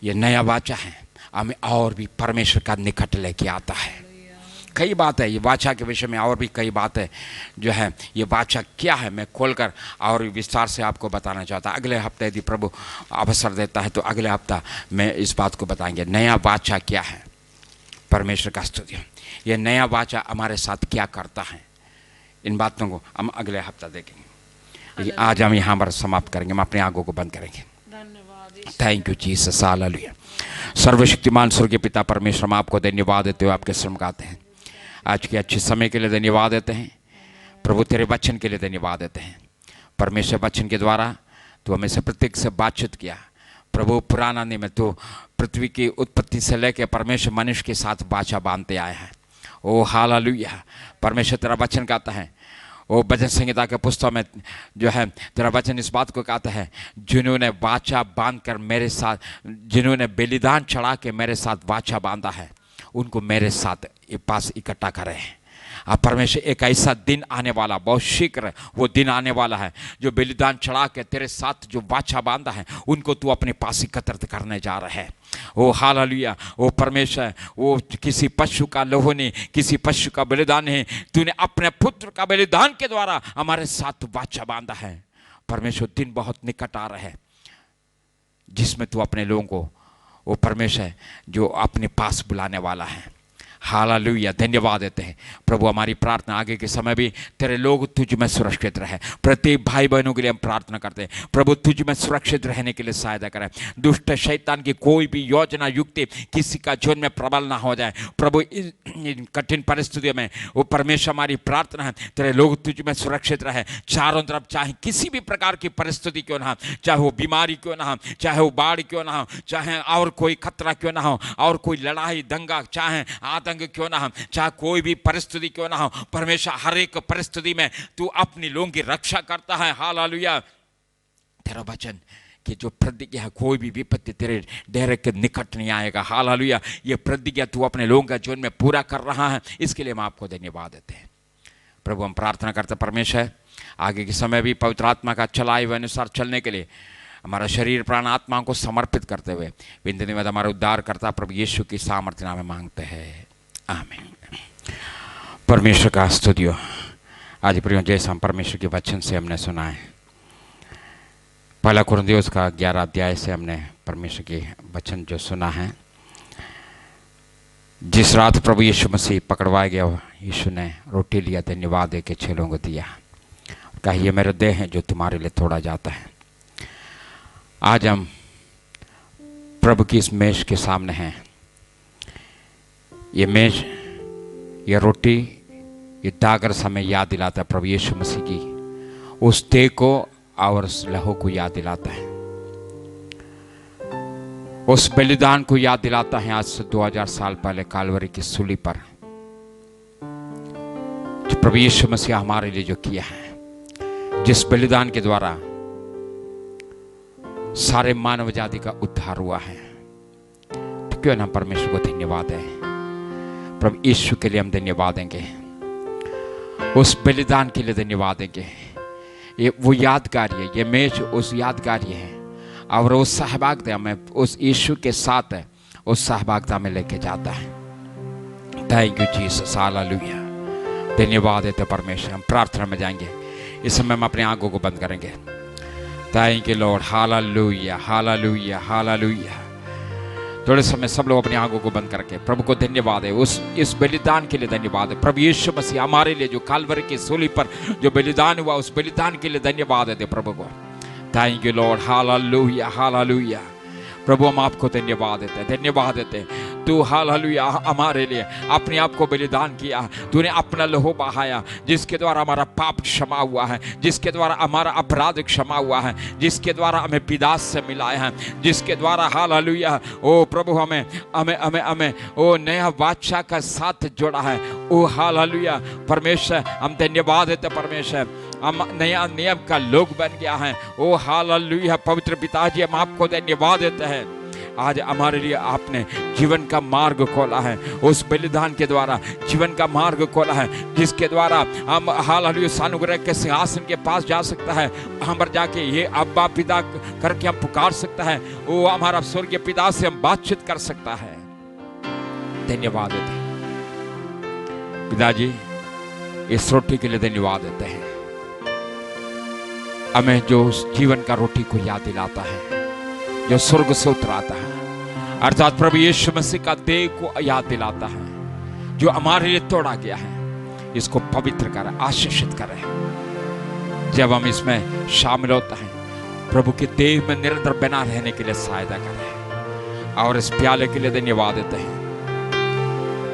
[SPEAKER 5] ये नया वाचा है, हमें और भी परमेश्वर का निकट लेके आता है। कई बात है ये वाचा के विषय में, और भी कई बात है जो है ये वाचा क्या है, मैं खोलकर और विस्तार से आपको बताना चाहता। अगले हफ्ते यदि प्रभु अवसर देता है तो अगले हफ्ता मैं इस बात को बताएंगे, नया वाचा क्या है। परमेश्वर का स्तुति। ये नया वाचा हमारे साथ क्या करता है, इन बातों को हम अगले हफ्ता देखेंगे। आज हम यहाँ पर समाप्त करेंगे, हम अपनी आंखों को बंद करेंगे। Thank you Jesus, hallelujah. सर्वशक्तिमान स्वर्गीय पिता परमेश्वर, हम आपको धन्यवाद देते हुए आपके श्रम गाते हैं। आज के अच्छे समय के लिए धन्यवाद देते हैं प्रभु, तेरे वचन के लिए धन्यवाद देते हैं। परमेश्वर वचन के द्वारा तो हमें से प्रत्येक से बातचीत किया प्रभु। पुराना नियम तो पृथ्वी की उत्पत्ति से लेकर परमेश्वर मनुष्य के साथ वाचा बांधते आए हैं। ओ हालेलुया। परमेश्वर तेरा वचन कहता है, ओ भजन संहिता के पुस्तक में जो है तेरा वचन इस बात को कहता है, जिन्होंने वाचा बांध कर मेरे साथ, जिन्होंने बलिदान चढ़ा के मेरे साथ वाचा बांधा है, उनको मेरे साथ पास इकट्ठा करे। अब परमेश्वर एक ऐसा दिन आने वाला, बहुत शीघ्र वो दिन आने वाला है, जो बलिदान चढ़ा के तेरे साथ जो वाचा बांधा है उनको तू अपने पास एकत्रित करने जा रहा है। ओ हालेलुया। ओ परमेश्वर, वो किसी पशु का लहू नहीं, किसी पशु का बलिदान नहीं, तूने अपने पुत्र का बलिदान के द्वारा हमारे साथ वाचा बांधा है। परमेश्वर दिन बहुत निकट आ रहा है जिसमें तू अपने लोगों को, वो परमेश्वर जो अपने पास बुलाने वाला है। हालेलुया। धन्यवाद देते हैं प्रभु। हमारी प्रार्थना आगे के समय भी तेरे लोग तुझ में सुरक्षित रहे। प्रत्येक भाई बहनों के लिए हम प्रार्थना करते हैं प्रभु, तुझ में सुरक्षित रहने के लिए सहायता करें। दुष्ट शैतान की कोई भी योजना युक्ति किसी का जीवन में प्रबल ना हो जाए प्रभु। इन कठिन परिस्थितियों में वो परमेश्वर, हमारी प्रार्थना है तेरे लोग तुझ में सुरक्षित रहे चारों तरफ। चाहे किसी भी प्रकार की परिस्थिति क्यों ना हो, चाहे वो बीमारी क्यों ना हो, चाहे वो बाढ़ क्यों ना हो, चाहे और कोई खतरा क्यों ना हो, और कोई लड़ाई दंगा, चाहे आतंक क्यों ना हो, चाहे कोई भी परिस्थिति क्यों ना हो, परमेश्वर हर एक परिस्थिति में तू अपनी लोगों की रक्षा करता है। हालेलुया। तेरा वचन कि जो प्रतिज्ञा है, कोई भी विपत्ति तेरे डेरे के निकट नहीं आएगा। हालेलुया। ये प्रतिज्ञा तू अपने लोगों का जीवन में पूरा कर रहा है, इसके लिए हम आपको धन्यवाद देते हैं प्रभु। हम प्रार्थना करते परमेश्वर, आगे के समय भी पवित्र आत्मा का चलाए हुए अनुसार चलने के लिए हमारा शरीर प्राण आत्मा को समर्पित करते हुए विनती निवेद हमारा उद्धार करता प्रभु यीशु की सामर्थ्य नाम में मांगते हैं, आमीन। परमेश्वर का स्तुति हो। आज प्रियो, जैसा हम परमेश्वर के वचन से हमने सुना है, पहला कुरिन्थियों का 11 अध्याय से हमने परमेश्वर के वचन जो सुना है। जिस रात प्रभु यीशु मसीह पकड़वाया गया, यीशु ने रोटी लिया, धन्यवाद दे के चेलों को दिया, कहा ये मेरा देह है जो तुम्हारे लिए तोड़ा जाता है। आज हम प्रभु की इस मेज के सामने हैं। ये मेज, ये रोटी, ये दागर हमें याद दिलाता है प्रभु यीशु मसीह की उस देह को और उस लहू को याद दिलाता है, उस बलिदान को याद दिलाता है। आज से 2000 साल पहले कालवरी की सूली पर जो प्रभु यीशु मसीह हमारे लिए जो किया है, जिस बलिदान के द्वारा सारे मानव जाति का उद्धार हुआ है। तो क्यों ना परमेश्वर को धन्यवाद है। प्रभु यीशु के लिए हम धन्यवाद देंगे, उस बलिदान के लिए धन्यवाद देंगे। ये वो यादगारी है, ये मेज उस यादगारी है, और उस सहभागिता में उस यीशु के साथ है, उस सहभागिता में लेके जाता है। Thank you Jesus, hallelujah. धन्यवाद देते परमेश्वर। हम प्रार्थना में जाएंगे, इस समय हम अपनी आंखों को बंद करेंगे। Thank you Lord, hallelujah, hallelujah, hallelujah. थोड़े समय सब लोग अपनी आंखों को बंद करके प्रभु को धन्यवाद है, उस इस बलिदान के लिए धन्यवाद है। प्रभु यीशु मसीह हमारे लिए जो कालवरी की सूली पर जो बलिदान हुआ, उस बलिदान के लिए धन्यवाद है प्रभु को। Thank you Lord, hallelujah, hallelujah. प्रभु हम आपको धन्यवाद देते हैं, धन्यवाद देते हैं। तू हालेलुया हमारे लिए अपने आप को बलिदान किया, तूने अपना लहू बहाया, जिसके द्वारा हमारा पाप क्षमा हुआ है, जिसके द्वारा हमारा अपराध क्षमा हुआ है, जिसके द्वारा हमें पिता से मिलाया है, जिसके द्वारा हालेलुया ओ प्रभु हमें हमें हमें हमें ओ नया वाचा का साथ जोड़ा है। ओ हालेलुया परमेश्वर हम धन्यवाद देते परमेश्वर, हम नया नियम का लोग बन गया है। ओ हालेलुया पवित्र पिताजी हम आपको धन्यवाद देते हैं। आज हमारे लिए आपने जीवन का मार्ग खोला है, उस बलिदान के द्वारा जीवन का मार्ग खोला है, जिसके द्वारा हम हालेलुया सानुग्रह के सिंहासन के पास जा सकता है, हम पर जाके ये अब्बा पिता करके हम पुकार सकता है, वो हमारा स्वर्गीय पिता से हम बातचीत कर सकता है। धन्यवाद देते हैं पिताजी, इस रोटी के लिए धन्यवाद देते हैं, हमें जो उस जीवन का रोटी को याद दिलाता है, जो स्वर्ग से उतराता है, अर्थात प्रभु यीशु मसीह का देह को याद दिलाता है, जो हमारे लिए तोड़ा गया है। इसको पवित्र करें, आशीषित करें। जब हम इसमें शामिल होते हैं, प्रभु के देह में निरंतर बना रहने के लिए सहायता करें। और इस प्याले के लिए धन्यवाद देते हैं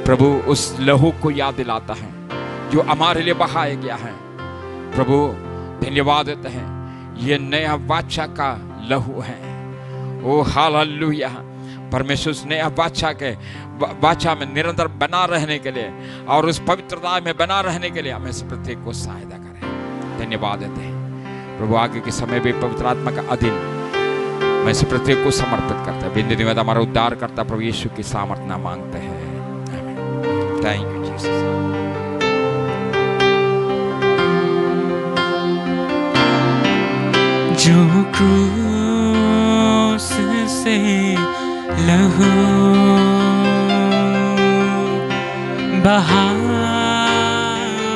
[SPEAKER 5] प्रभु, उस लहू को याद दिलाता है जो हमारे लिए बहाया गया है। प्रभु धन्यवाद देते हैं, ये नया वाचा का लहू है। ओ हालेलुया परमेश्वर उस नया वाचा में निरंतर बना रहने के लिए और उस पवित्रता में बना रहने के लिए हमें से प्रत्येक को सहायता करें। धन्यवाद देते हैं प्रभु, आगे के समय भी पवित्र आत्मा का अधीन मैं से प्रत्येक को समर्पित करता है। बिंदु निवेद हमारा उद्धार करता प्रभु यीशु की सामर्थ्य नाम मांगते हैं। Thank you Jesus.
[SPEAKER 4] जो क्रूस से लहू बहा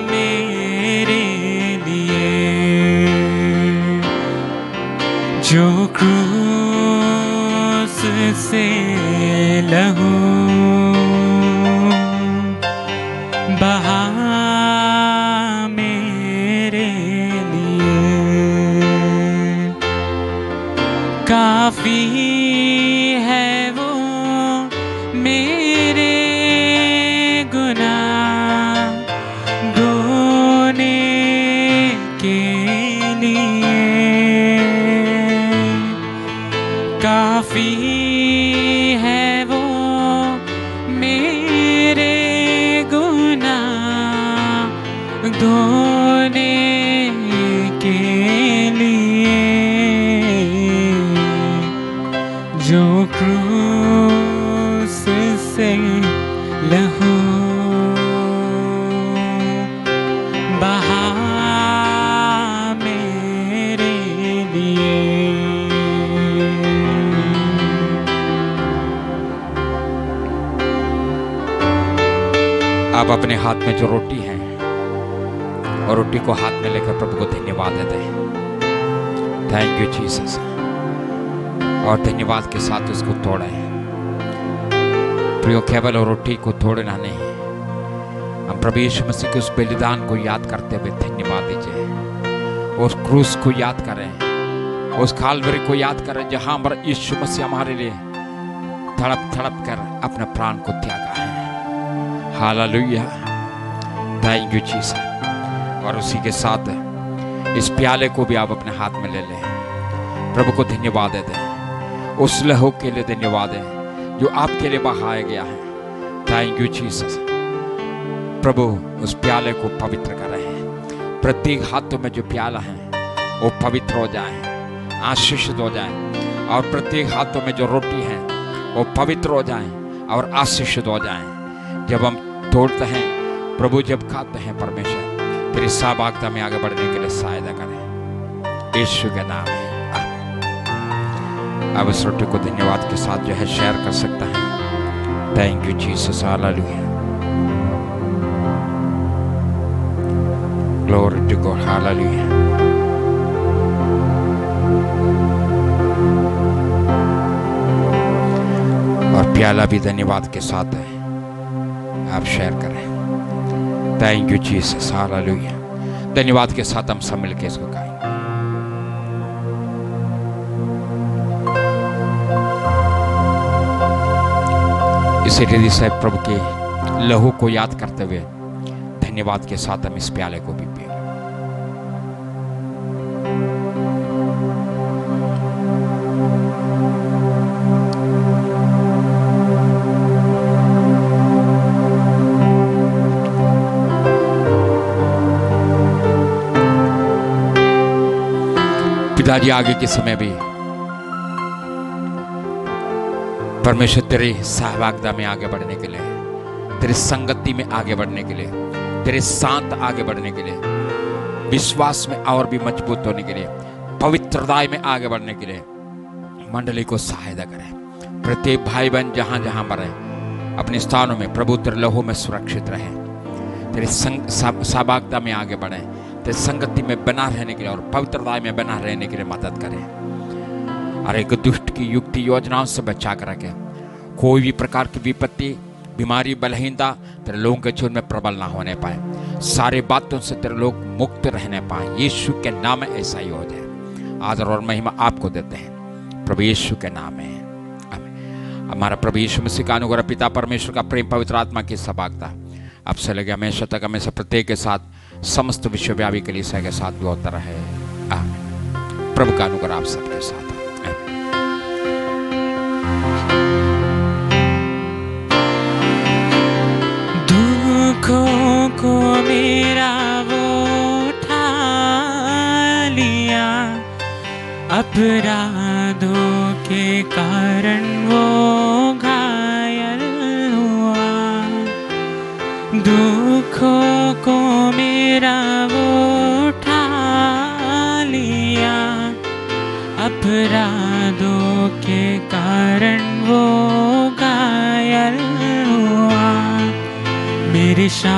[SPEAKER 4] मेरे लिए, जो क्रूस से लहू बहा मेरे लिए, काफी है वो मेरे गुनाह धोने के लिए, काफी है वो मेरे गुनाह धोने के लिए, जो क्रूस से लहू बहा मेरे लिए।
[SPEAKER 5] आप अपने हाथ में जो रोटी है और रोटी को हाथ में लेकर प्रभु को धन्यवाद देते हैं। Thank you Jesus. और धन्यवाद के साथ उसको तोड़ें। प्रियो, केवल रोटी को तोड़ना नहीं, हम प्रभु यीशु मसीह के उस बलिदान को याद करते हुए धन्यवाद दीजिए। उस क्रूस को याद करें, उस कालवरी को याद करें, जहां पर यीशु मसीह हमारे लिए तड़प तड़प कर अपने प्राण को त्यागा है। Hallelujah, thank you Jesus. और उसी के साथ इस प्याले को भी आप अपने हाथ में ले लें, प्रभु को धन्यवाद देते हैं। उस लहू के लिए धन्यवाद है जो आपके लिए बहाया गया है। Thank you Jesus. प्रभु उस प्याले को पवित्र कर रहे हैं, प्रत्येक हाथों में जो प्याला है वो पवित्र हो जाए, आशीषित हो जाए, और प्रत्येक हाथों में जो रोटी है वो पवित्र हो जाए और आशीषित हो जाए। जब हम तोड़ते हैं प्रभु, जब खाते हैं परमेश्वर, फिर इस सहभागिता में आगे बढ़ने के लिए सहायता करें, यीशु के नाम में। अब इस रोटी को धन्यवाद के साथ जो है शेयर कर सकता है। Thank you Jesus. Hallelujah, glory to God. Hallelujah. और प्याला भी धन्यवाद के साथ है, आप शेयर करें। Thank you Jesus. हालेलुया। धन्यवाद के साथ हम सब मिलकर इसको गाएंगे। इसे हृदय से प्रभु के लहू को याद करते हुए धन्यवाद के साथ हम इस प्याले को भी पिए। पिताजी, आगे के समय भी परमेश्वर तेरे सहभागिता में आगे बढ़ने के लिए, तेरे संगति में आगे बढ़ने के लिए, तेरे साथ आगे बढ़ने के लिए, विश्वास में और भी मजबूत होने के लिए, पवित्रता में आगे बढ़ने के लिए मंडली को सहायता करें। प्रत्येक भाई बहन जहां जहां मरे अपने स्थानों में प्रभु तेरे लहू में सुरक्षित रहे, तेरे सहभागिता में आगे बढ़े, तेरे संगति में बना रहने के लिए और पवित्रता में बना रहने के लिए मदद करें। और एक दुष्ट की युक्ति योजनाओं से बचा कर रखे। कोई भी प्रकार की विपत्ति, बीमारी, बलहीनता तेरे लोगों के जीवन में प्रबल ना होने पाए। सारे बातों से तेरे लोग मुक्त रहने पाए। यीशु के नाम में ऐसा ही हो जाए। आदर और महिमा आपको देते हैं प्रभु यीशु के नाम में, आमीन। हमारा प्रभु यीशु मसीह का अनुग्रह, पिता परमेश्वर का प्रेम, पवित्र आत्मा की सहभागिता अब से लगे हमेशा तक, हमेशा प्रत्येक के साथ, समस्त विश्वव्यापी कलीसिया के साथ भी होता रहे, आमीन। प्रभु का अनुग्रह आप सबके साथ।
[SPEAKER 4] दुखों को मेरा वो उठा लिया, अपराधों के कारण वो घायल हुआ। दुखों को मेरा वो उठा लिया, अपराधों के कारण वो घायल हुआ। मेरी शांति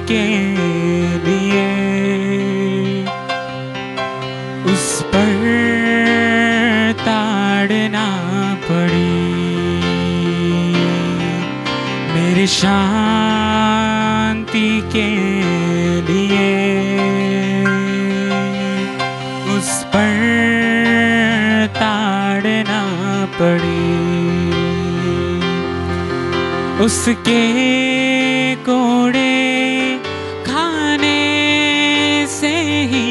[SPEAKER 4] के लिए उस पर ताड़ना पड़ी। मेरी शांति के लिए उस पर ताड़ना पड़ी। उसके कोड़े खाने से ही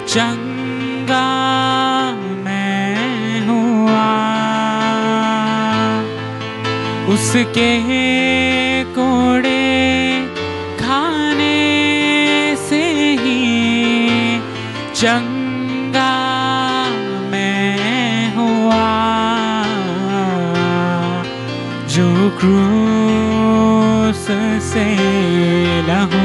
[SPEAKER 4] चंगा मैं हुआ। उसके कोड़े खाने से ही चंगा मैं हुआ। जो क्रूस से लहू